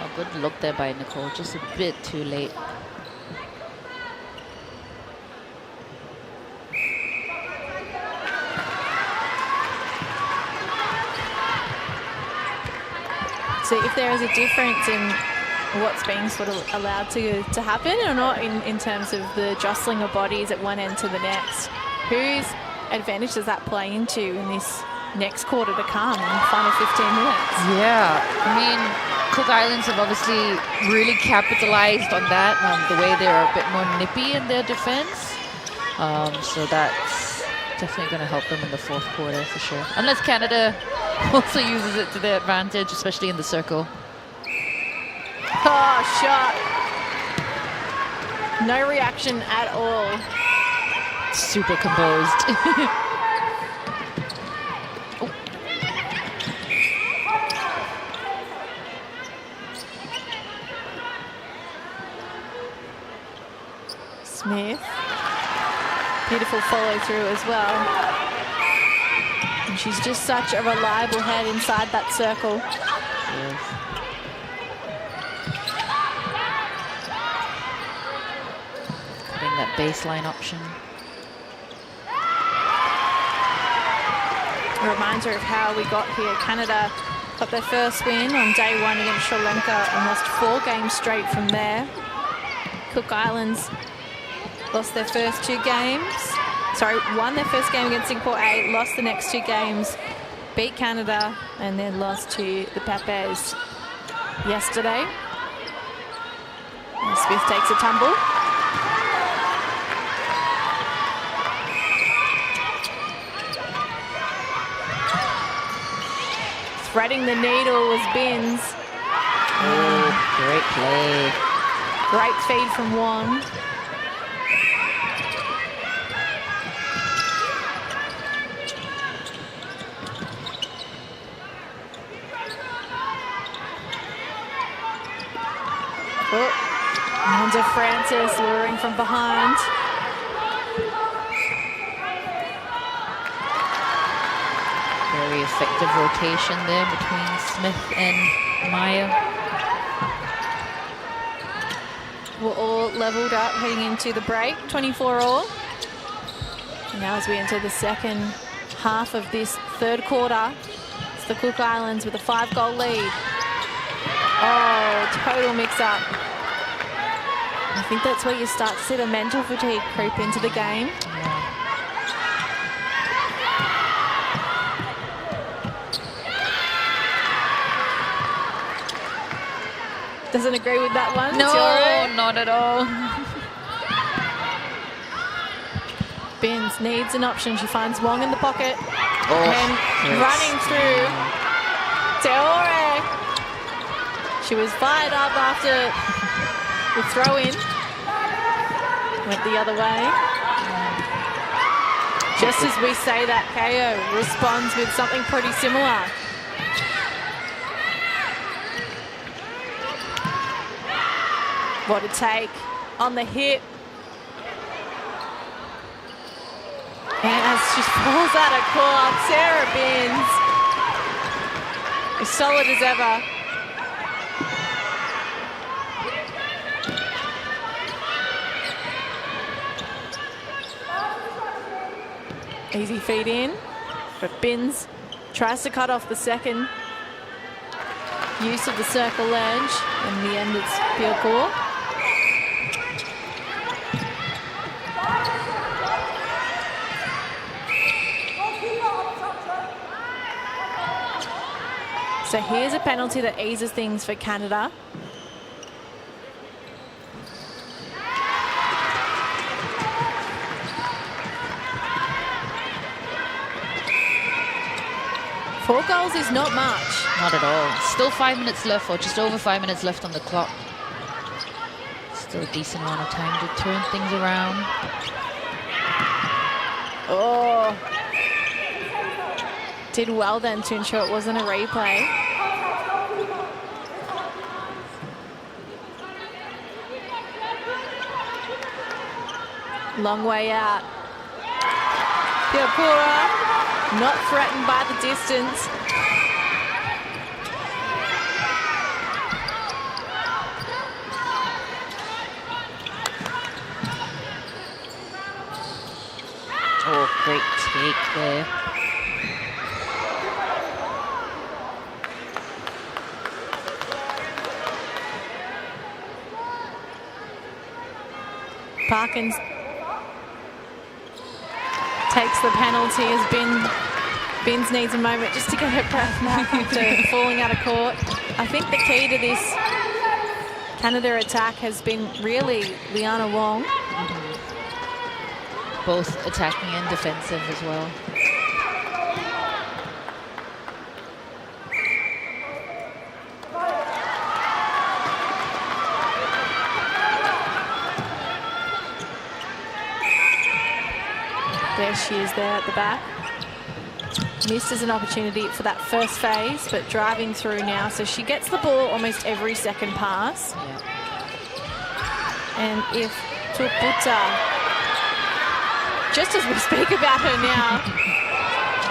Oh, good look there by Nicole, just a bit too late. So if there is a difference in what's being sort of allowed to happen or not in terms of the jostling of bodies at one end to the next, whose advantage does that play into in this next quarter to come in the final 15 minutes? Yeah, I mean, Cook Islands have obviously really capitalized on that, the way they're a bit more nippy in their defense. So that's definitely going to help them in the fourth quarter for sure. Unless Canada also uses it to their advantage, especially in the circle. Oh, shot. No reaction at all. Super composed. Oh. Smith. Beautiful follow through as well. And she's just such a reliable head inside that circle. Yes. Cutting that baseline option. A reminder of how we got here. Canada got their first win on day one against Sri Lanka and lost 4 games straight from there. Cook Islands lost their first 2 games. Sorry, won their first game against Singapore 8, lost the next 2 games, beat Canada, and then lost to the Papes yesterday. And Smith takes a tumble. Threading the needle was Binns. Oh, great play. Great feed from Wong. Amanda Francis luring from behind. Very effective rotation there between Smith and Maya. We're all leveled up heading into the break, 24 all. And now as we enter the second half of this third quarter, it's the Cook Islands with a 5-goal lead. Oh, total mix-up. I think that's where you start to see the mental fatigue creep into the game. Doesn't agree with that one? No, not at all. Binns needs an option. She finds Wong in the pocket. Oh, and running through Teore. She was fired up after the throw-in. Went the other way. Just as we say that, KO responds with something pretty similar. What a take on the hip. And as she falls out of court, Sarah Binns as solid as ever. Easy feed in, but Binns tries to cut off the second use of the circle edge. In the end, it's Piokor. So here's a penalty that eases things for Canada. Four goals is not much. Not at all. Still 5 minutes left, or just over 5 minutes left on the clock. Still a decent amount of time to turn things around. Oh. Did well then to ensure it wasn't a replay. Long way out. Piokura not threatened by the distance. Oh, great take there. Parkins takes the penalty as Binns needs a moment just to get her breath back after falling out of court. I think the key to this Canada attack has been really Liana Wong. Both attacking and defensive as well. There she is there at the back. Missed as an opportunity for that first phase, but driving through now. So she gets the ball almost every second pass. Yeah. And if Tuputa, just as we speak about her now,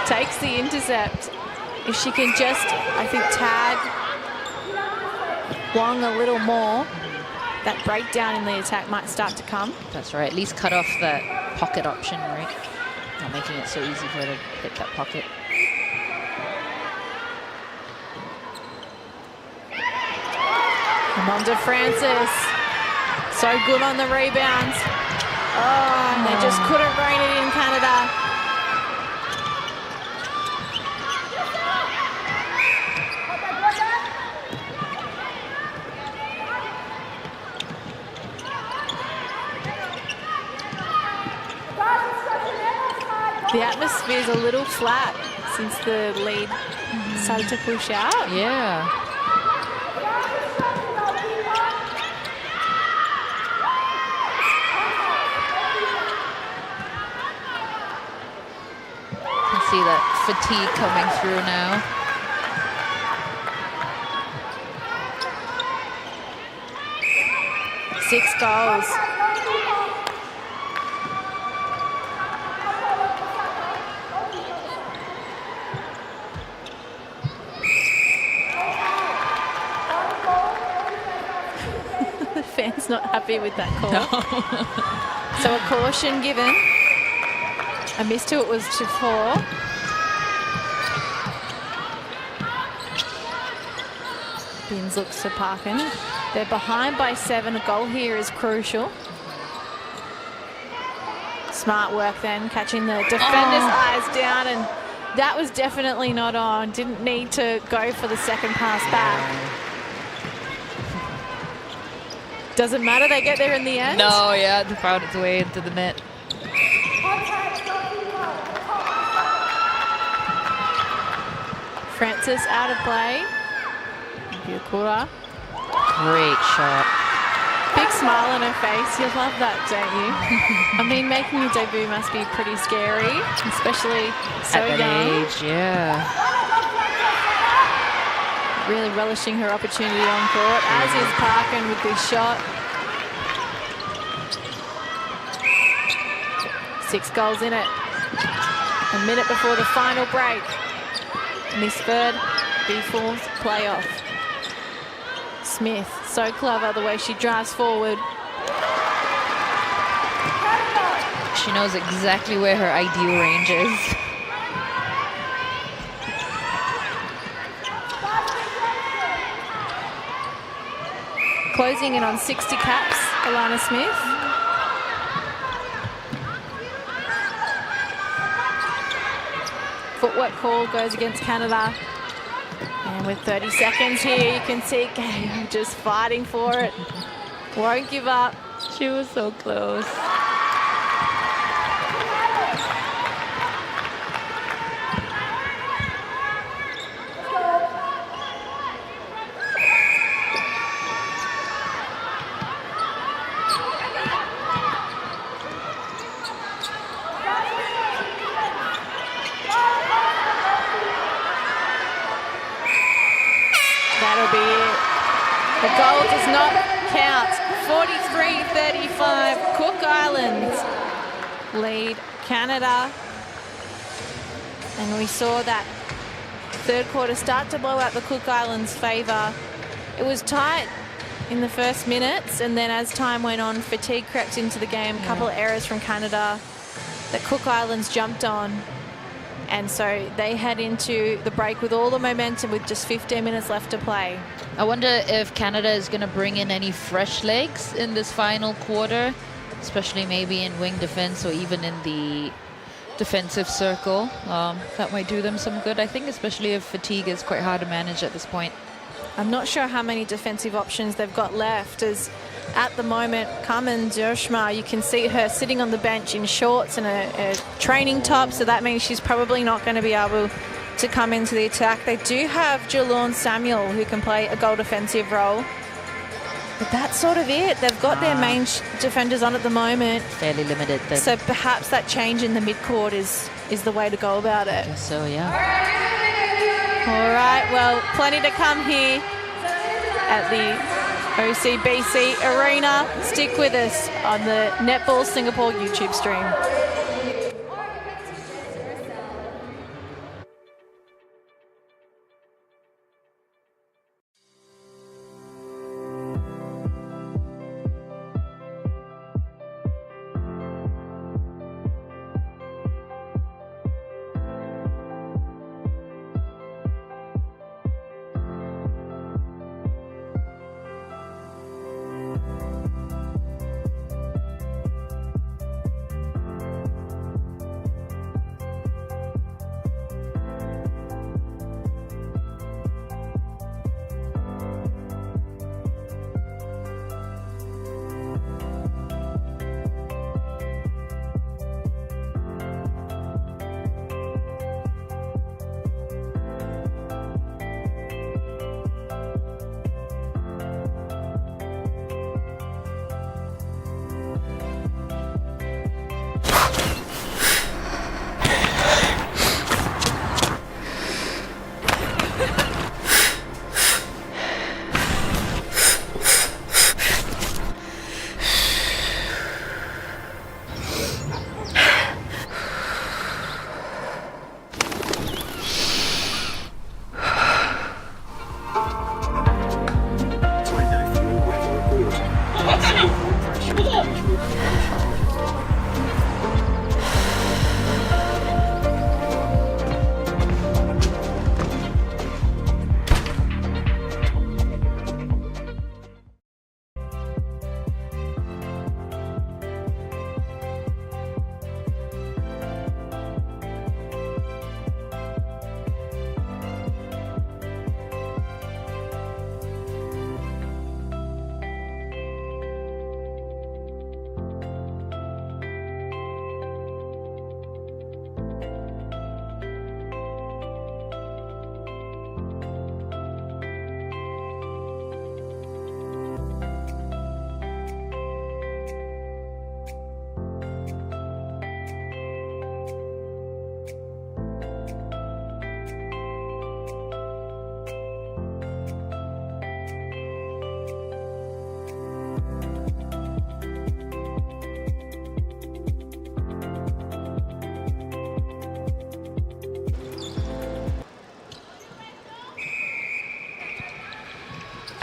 takes the intercept, if she can just, I think, tag Wong a little more, that breakdown in the attack might start to come. That's right. At least cut off that pocket option, right? Not making it so easy for her to hit that pocket. On to Francis. So good on the rebounds. Oh, and they just couldn't rein it in, Canada. The atmosphere's a little flat since the lead started to push out. Yeah. You can see that fatigue coming through now. Six goals. The fans not happy with that call. No. So a caution given. A miss to it was to 4. Binns looks to Parkin. They're behind by 7. A goal here is crucial. Smart work then, catching the defender's eyes down, and that was definitely not on. Didn't need to go for the second pass back. Doesn't matter, they get there in the end. No, yeah, they found its way into the net. Francis out of play. Kura. Great shot. Big smile on her face. You love that, don't you? I mean, making your debut must be pretty scary, especially so At that young. age, yeah. Really relishing her opportunity on court, as is Parkin with this shot. 6 goals in it. A minute before the final break. In this third B4's playoff. Smith, so clever the way she drives forward. She knows exactly where her ideal range is. Closing in on 60 caps, Alana Smith. Footwork call goes against Canada. And with 30 seconds here, you can see Gabe just fighting for it. Won't give up. She was so close. That'll be it. The goal does not count. 43-35. Cook Islands lead Canada. And we saw that third quarter start to blow out the Cook Islands' favour. It was tight in the first minutes, and then as time went on, fatigue crept into the game. A couple of errors from Canada that Cook Islands jumped on. And so they head into the break with all the momentum with just 15 minutes left to play. I wonder if Canada is going to bring in any fresh legs in this final quarter, especially maybe in wing defense or even in the defensive circle. That might do them some good, I think, especially if fatigue is quite hard to manage at this point. I'm not sure how many defensive options they've got left, as at the moment, Carmen Joshma, you can see her sitting on the bench in shorts and a training top, so that means she's probably not going to be able to come into the attack. They do have Jalawn Samuel, who can play a goal defensive role. But that's sort of it. They've got their main defenders on at the moment. Fairly limited then. So perhaps that change in the midcourt is the way to go about it. Guess so, yeah. All right, well, plenty to come here at the OCBC Arena. Stick with us on the Netball Singapore YouTube stream.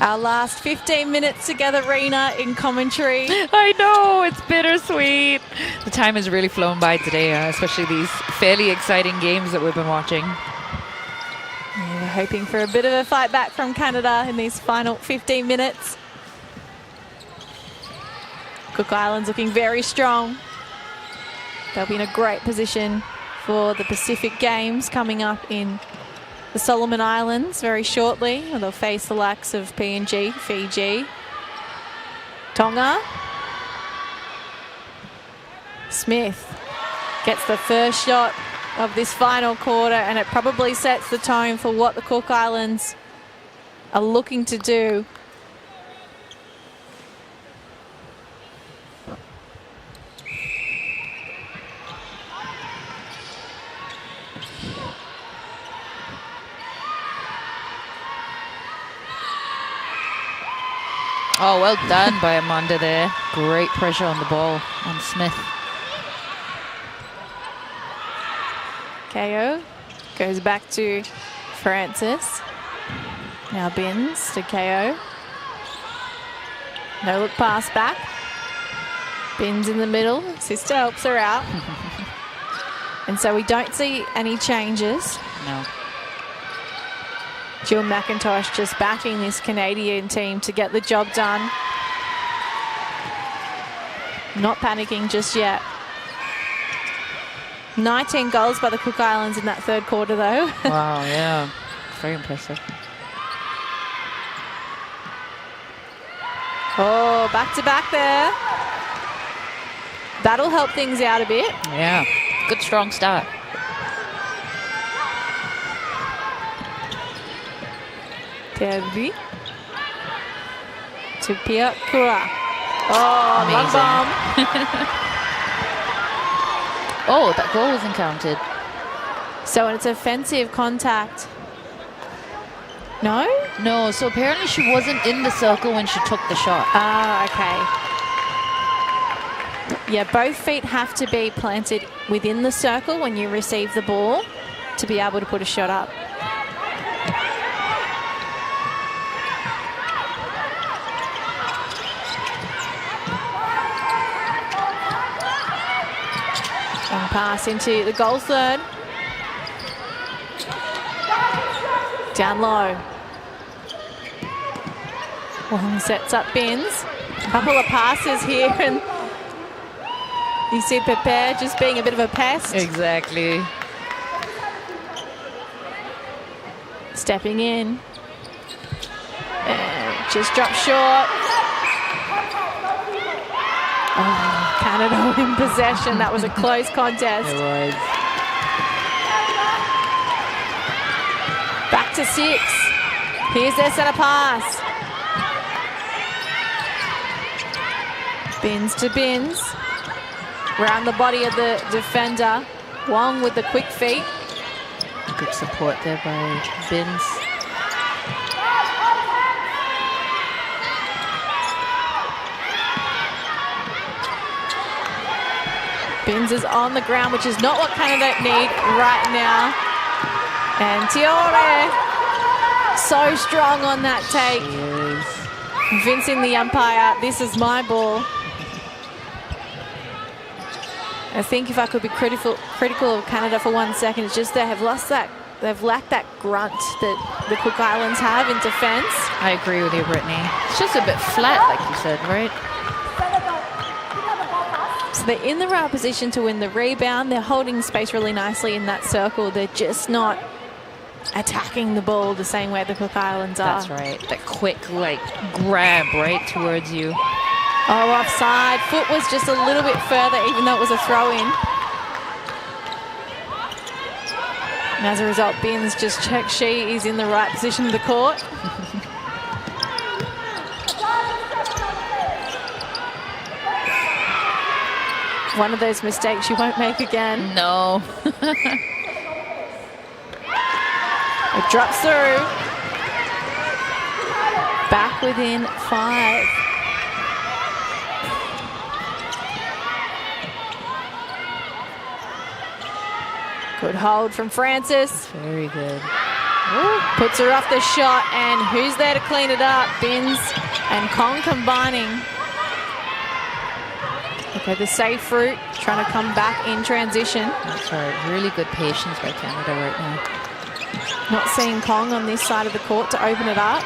Our last 15 minutes together, Rena, in commentary. I know, it's bittersweet. The time has really flown by today, especially these fairly exciting games that we've been watching. Yeah, hoping for a bit of a fight back from Canada in these final 15 minutes. Cook Islands looking very strong. They'll be in a great position for the Pacific Games coming up in the Solomon Islands very shortly. They'll face the likes of PNG, Fiji, Tonga. Smith gets the first shot of this final quarter, and it probably sets the tone for what the Cook Islands are looking to do. Oh, well done by Amanda there. Great pressure on the ball on Smith. KO goes back to Francis. Now Binns to KO. No look pass back. Binns in the middle. Sister helps her out. And so we don't see any changes. No. Jill McIntosh just backing this Canadian team to get the job done. Not panicking just yet. 19 goals by the Cook Islands in that third quarter, though. Wow, yeah. Very impressive. Oh, back to back there. That'll help things out a bit. Yeah. Good, strong start. Terry to Pia Kura. Oh, Amazing. long bomb. Oh, that goal wasn't counted. So it's offensive contact. No? No, so apparently she wasn't in the circle when she took the shot. Ah, okay. Yeah, both feet have to be planted within the circle when you receive the ball to be able to put a shot up. And pass into the goal third. Down low. Wong sets up Binns. A couple of passes here, and you see Pepe just being a bit of a pest. Exactly. Stepping in. And just dropped short. Oh, Canada in possession. That was a close contest. It was. Back to 6. Here's their centre pass. Binns to Binns. Round the body of the defender. Wong with the quick feet. Good support there by Binns. Binns is on the ground, which is not what Canada need right now. And Tiore, so strong on that take. Convincing the umpire, this is my ball. I think if I could be critical of Canada for 1 second, it's just they have lost that, they've lacked that grunt that the Cook Islands have in defence. I agree with you, Brittany. It's just a bit flat, like you said, right? So they're in the right position to win the rebound. They're holding space really nicely in that circle. They're just not attacking the ball the same way the Cook Islands are. That's right. That quick, like, grab right towards you. Oh, offside. Foot was just a little bit further, even though it was a throw-in. And as a result, Binns just checks she is in the right position of the court. One of those mistakes you won't make again. No. It drops through. Back within 5. Good hold from Francis. Very good. Puts her off the shot, and who's there to clean it up? Bins and Kong combining. Okay, the safe route, trying to come back in transition. That's right. Really good patience by Canada right now. Not seeing Kong on this side of the court to open it up.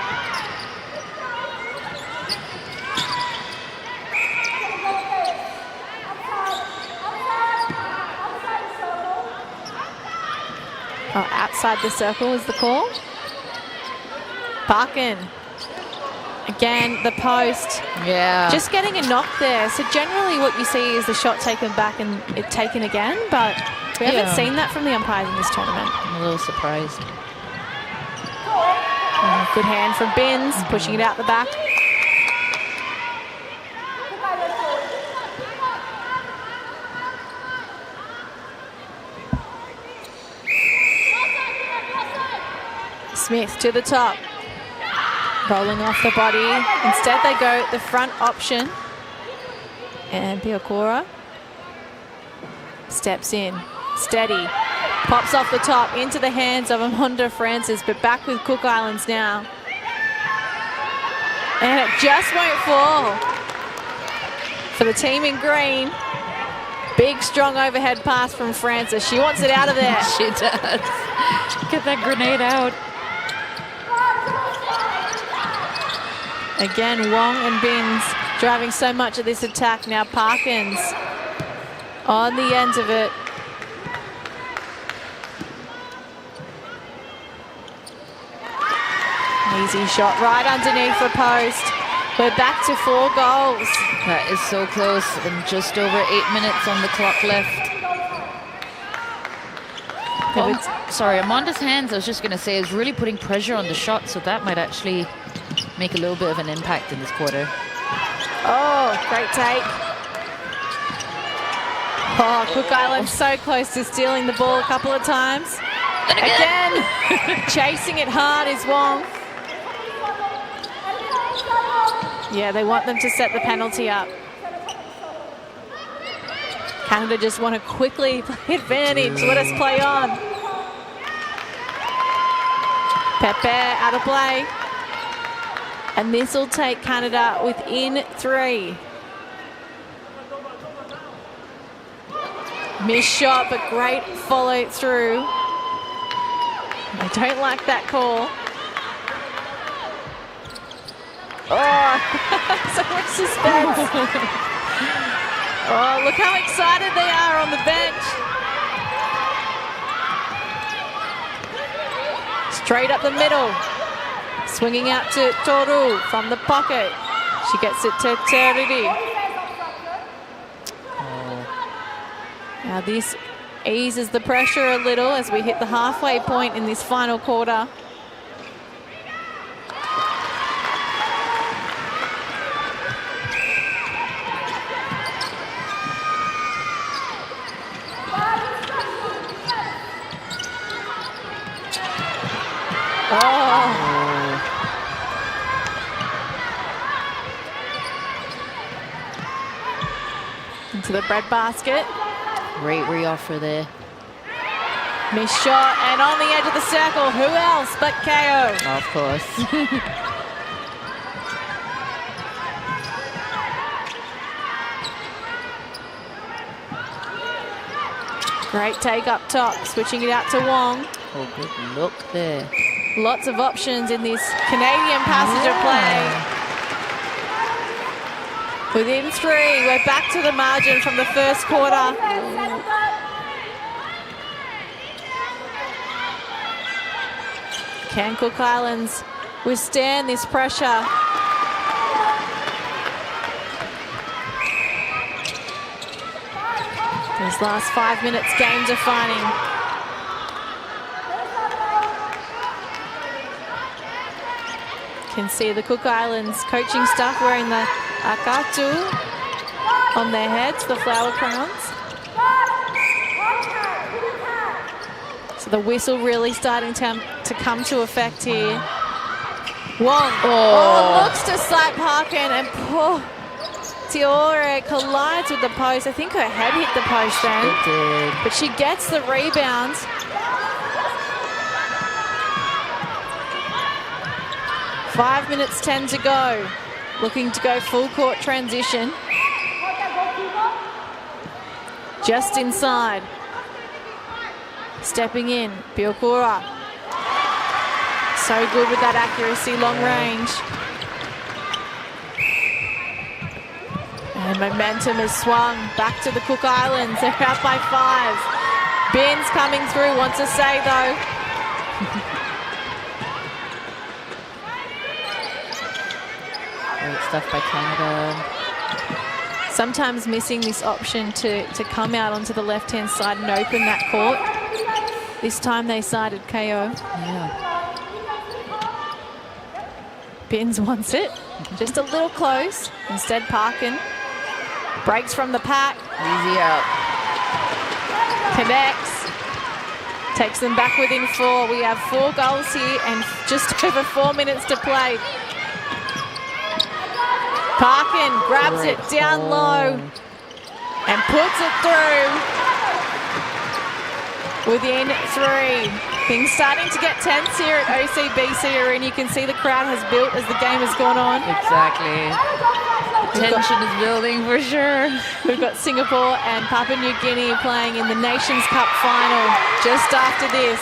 Oh, outside the circle is the call. Parkin. Again, the post. Yeah. Just getting a knock there. So generally what you see is the shot taken back and it taken again, but we haven't seen that from the umpires in this tournament. I'm a little surprised. Good hand from Bins, pushing it out the back. Smith to the top. Rolling off the body. Instead they go the front option. And Piokora steps in. Steady. Pops off the top into the hands of Amonda Francis, but back with Cook Islands now. And it just won't fall. For the team in green. Big, strong overhead pass from Francis. She wants it out of there. She does. Get that grenade out. Again, Wong and Bins driving so much of this attack. Now Parkins on the ends of it. Easy shot right underneath the post. We're back to 4 goals. That is so close, and just over 8 minutes on the clock left. Sorry, Amanda's hands, I was just going to say, is really putting pressure on the shot, so that might actually make a little bit of an impact in this quarter. Oh, great take. Oh, Cook Island so close to stealing the ball a couple of times. Again, chasing it hard is Wong. Yeah, they want them to set the penalty up. Canada just want to quickly play advantage. Let us play on. Pepe out of play. And this will take Canada within 3. Missed shot, but great follow through. I don't like that call. Oh, so much suspense. Oh, look how excited they are on the bench. Straight up the middle. Swinging out to Toru from the pocket. She gets it to Teriri. Now this eases the pressure a little as we hit the halfway point in this final quarter. Into the bread basket. Great re-offer there. Missed shot, and on the edge of the circle, who else but KO? Of course. Great take up top, switching it out to Wong. Oh, good look there. Lots of options in this Canadian passenger play. Within 3, we're back to the margin from the first quarter. Can Cook Islands withstand this pressure? Those last 5 minutes, game defining. Can see the Cook Islands coaching staff wearing the akatu on their heads, the flower crowns. So the whistle really starting to come to effect here. Wong, looks to sight Parkin, and poor Tiore collides with the post. I think her head hit the post then. It did. But she gets the rebound. 5 minutes 10 to go. Looking to go full court transition. Just inside. Stepping in, Piokura. So good with that accuracy, long range. And momentum has swung back to the Cook Islands. They're out by 5. Binns coming through, wants to say though. Great stuff by Canada. Sometimes missing this option to come out onto the left-hand side and open that court. This time they sided KO. Yeah. Binns wants it. Just a little close. Instead, Parkin breaks from the pack. Easy out. Connects. Takes them back within 4. We have 4 goals here and just over 4 minutes to play. Parkin grabs it down low and puts it through. Within 3. Things starting to get tense here at OCBC Arena. You can see the crowd has built as the game has gone on. Exactly. Tension is building for sure. We've got Singapore and Papua New Guinea playing in the Nations Cup final just after this.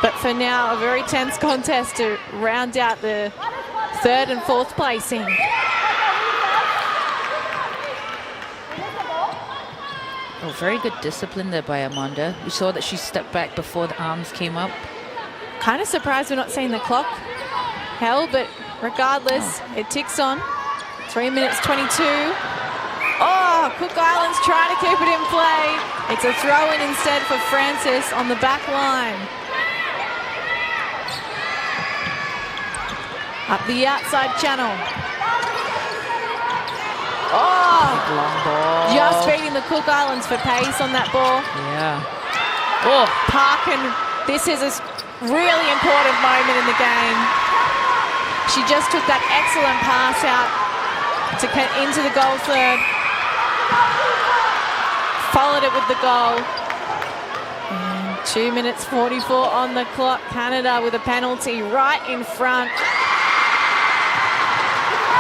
But for now, a very tense contest to round out the 3rd and 4th placing. Oh, very good discipline there by Amanda. We saw that she stepped back before the arms came up. Kind of surprised we're not seeing the clock held, but regardless, it ticks on. 3 minutes 22. Oh, Cook Islands trying to keep it in play. It's a throw-in instead for Francis on the back line. Up the outside channel. Oh, Long ball. just beating the Cook Islands for pace on that ball. Yeah. Oh, Parkin, this is a really important moment in the game. She just took that excellent pass out to get into the goal third. Followed it with the goal. And 2 minutes 44 on the clock. Canada with a penalty right in front.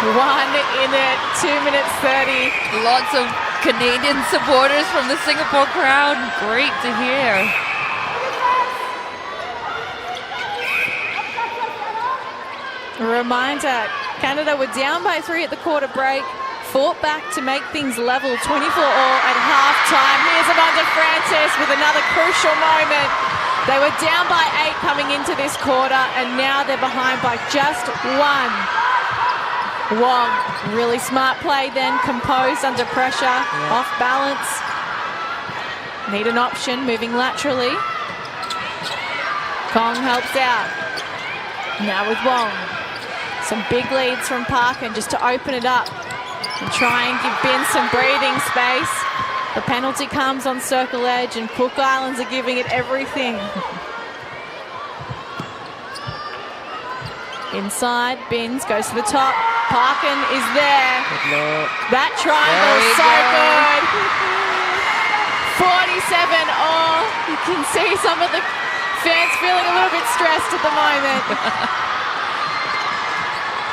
1 in it, 2 minutes 30. lots of Canadian supporters from the Singapore crowd. Great to hear. A reminder, Canada were down by 3 at the quarter break, fought back to make things level 24-all at half-time. Here's Amanda Francis with another crucial moment. They were down by 8 coming into this quarter, and now they're behind by just 1. Wong, really smart play then, composed under pressure, off balance. Need an option, moving laterally. Kong helps out. Now with Wong. Some big leads from Parkin just to open it up and try and give Ben some breathing space. The penalty comes on circle edge and Cook Islands are giving it everything. Inside, Binns goes to the top. Parkin is there. Good luck. That triangle is so good. 47-all. You can see some of the fans feeling a little bit stressed at the moment.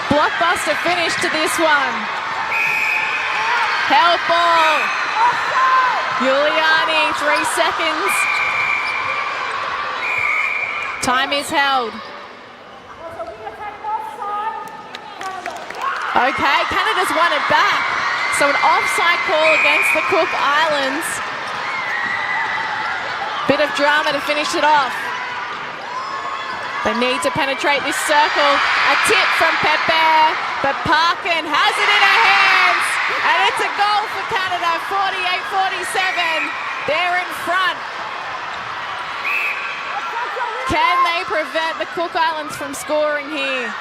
Blockbuster finish to this one. Held ball. Giuliani, 3 seconds. Time is held. Okay, Canada's won it back. So an offside call against the Cook Islands. Bit of drama to finish it off. They need to penetrate this circle. A tip from Pepe, but Parkin has it in her hands. And it's a goal for Canada, 48-47. They're in front. Can they prevent the Cook Islands from scoring here?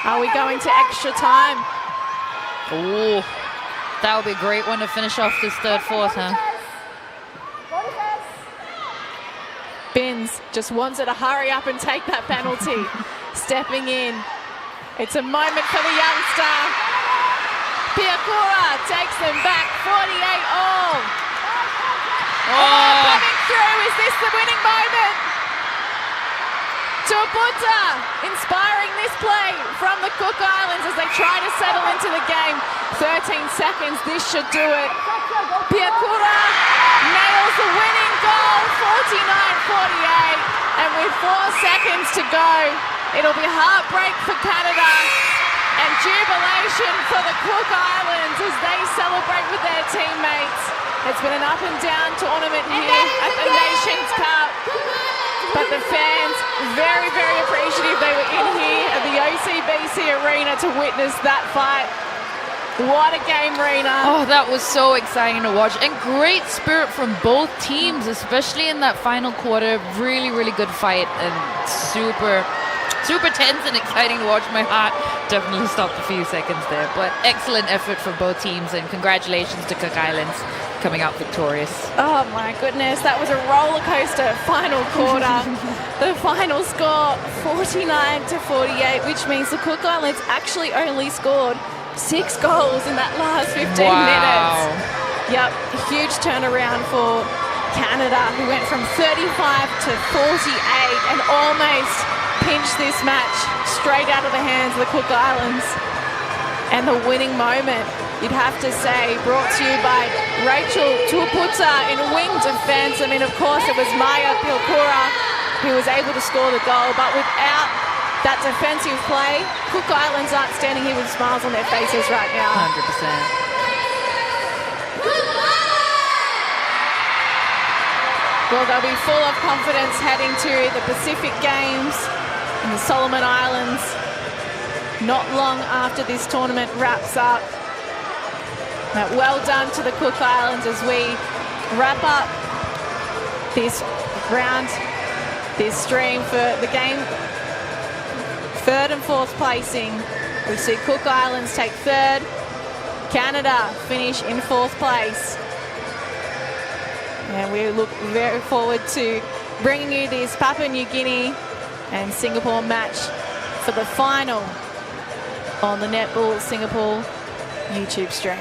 Are we going to extra time? Oh, that would be a great one to finish off this 3rd, 4th, huh? Binns just wants her to hurry up and take that penalty. Stepping in. It's a moment for the youngster. Piakura takes them back 48-all. Coming through, is this the winning moment? Tuputa inspiring this play from the Cook Islands as they try to settle into the game. 13 seconds, this should do it. Piakura nails the winning goal, 49-48. And with 4 seconds to go, it'll be heartbreak for Canada and jubilation for the Cook Islands as they celebrate with their teammates. It's been an up and down tournament here at the Nations Cup. But the fans, very, very appreciative they were in here at the OCBC Arena to witness that fight. What a game, Rena. Oh, that was so exciting to watch. And great spirit from both teams, especially in that final quarter. Really, really good fight and super tense and exciting to watch. My heart definitely stopped a few seconds there. But excellent effort from both teams, and congratulations to Cook Islands coming out victorious. Oh my goodness, that was a roller coaster final quarter. The final score 49-48, which means the Cook Islands actually only scored 6 goals in that last 15 minutes. Yep, huge turnaround for Canada, who went from 35 to 48 and almost pinched this match straight out of the hands of the Cook Islands. And the winning moment, you'd have to say, brought to you by Rachel Tuputa in wing defence. I mean, of course, it was Maya Pilkura who was able to score the goal, but without that defensive play, Cook Islands aren't standing here with smiles on their faces right now. 100%. Well, they'll be full of confidence heading to the Pacific Games in the Solomon Islands not long after this tournament wraps up. But well done to the Cook Islands as we wrap up this round, this stream for the game. 3rd and 4th placing. We see Cook Islands take 3rd, Canada finish in 4th place. And we look very forward to bringing you this Papua New Guinea and Singapore match for the final on the Netball Singapore YouTube stream.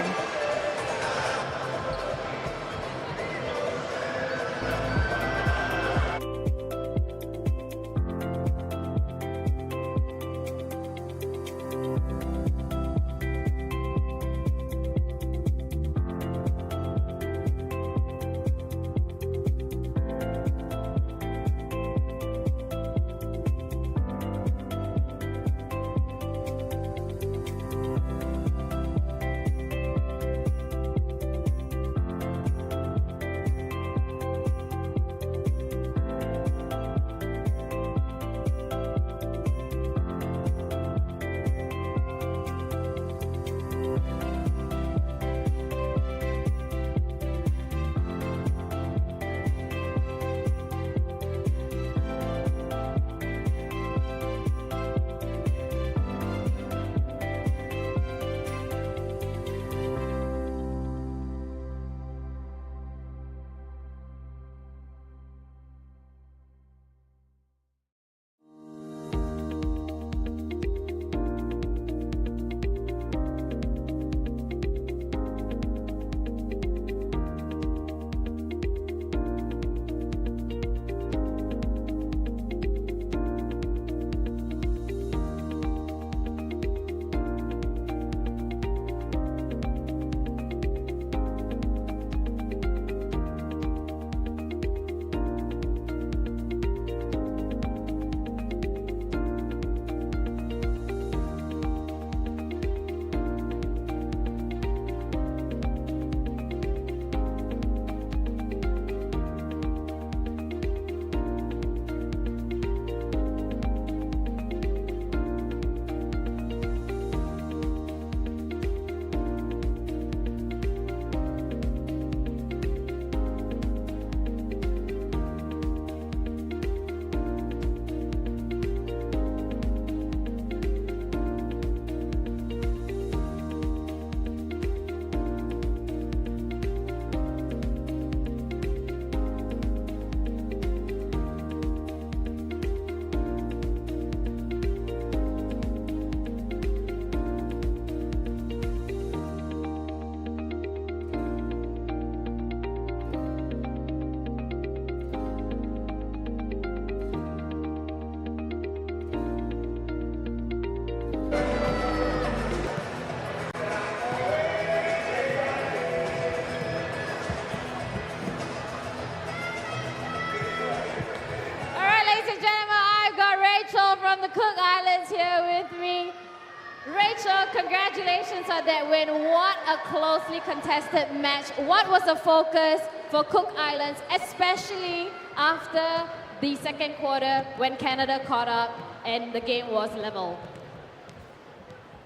Rachel, congratulations on that win. What a closely contested match. What was the focus for Cook Islands, especially after the second quarter when Canada caught up and the game was level?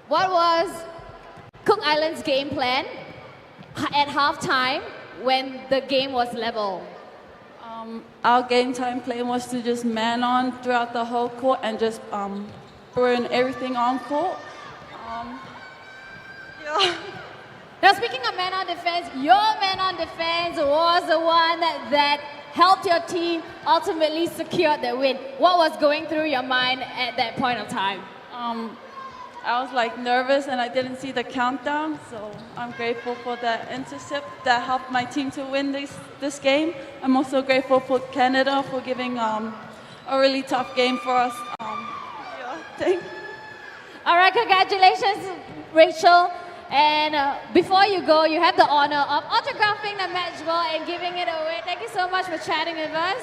What was Cook Islands' game plan at halftime when the game was level? Our game time plan was to just man on throughout the whole court and just burn everything on court. Now, speaking of man on defense, your man on defense was the one that helped your team ultimately secure the win. What was going through your mind at that point of time? I was like nervous and I didn't see the countdown, so I'm grateful for that intercept that helped my team to win this game. I'm also grateful for Canada for giving a really tough game for us. Thank you. All right, congratulations, Rachel. And before you go, you have the honor of autographing the match ball and giving it away. Thank you so much for chatting with us.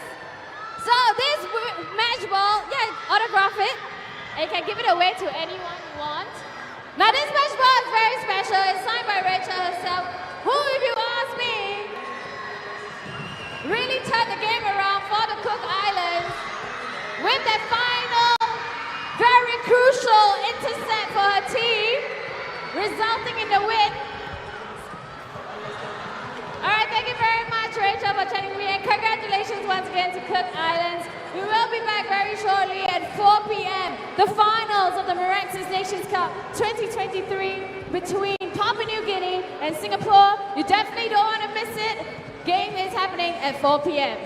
So this match ball, autograph it. And you can give it away to anyone you want. Now this match ball is very special. It's signed by Rachel herself, who, if you ask me, really turned the game around for the Cook Islands with that final, very crucial intercept for her team, resulting in the win. All right, thank you very much, Rachel, for chatting with me, and congratulations once again to Cook Islands. We will be back very shortly at 4 p.m. The finals of the Mirxes Nations Cup 2023 between Papua New Guinea and Singapore. You definitely don't want to miss it. Game is happening at 4 p.m.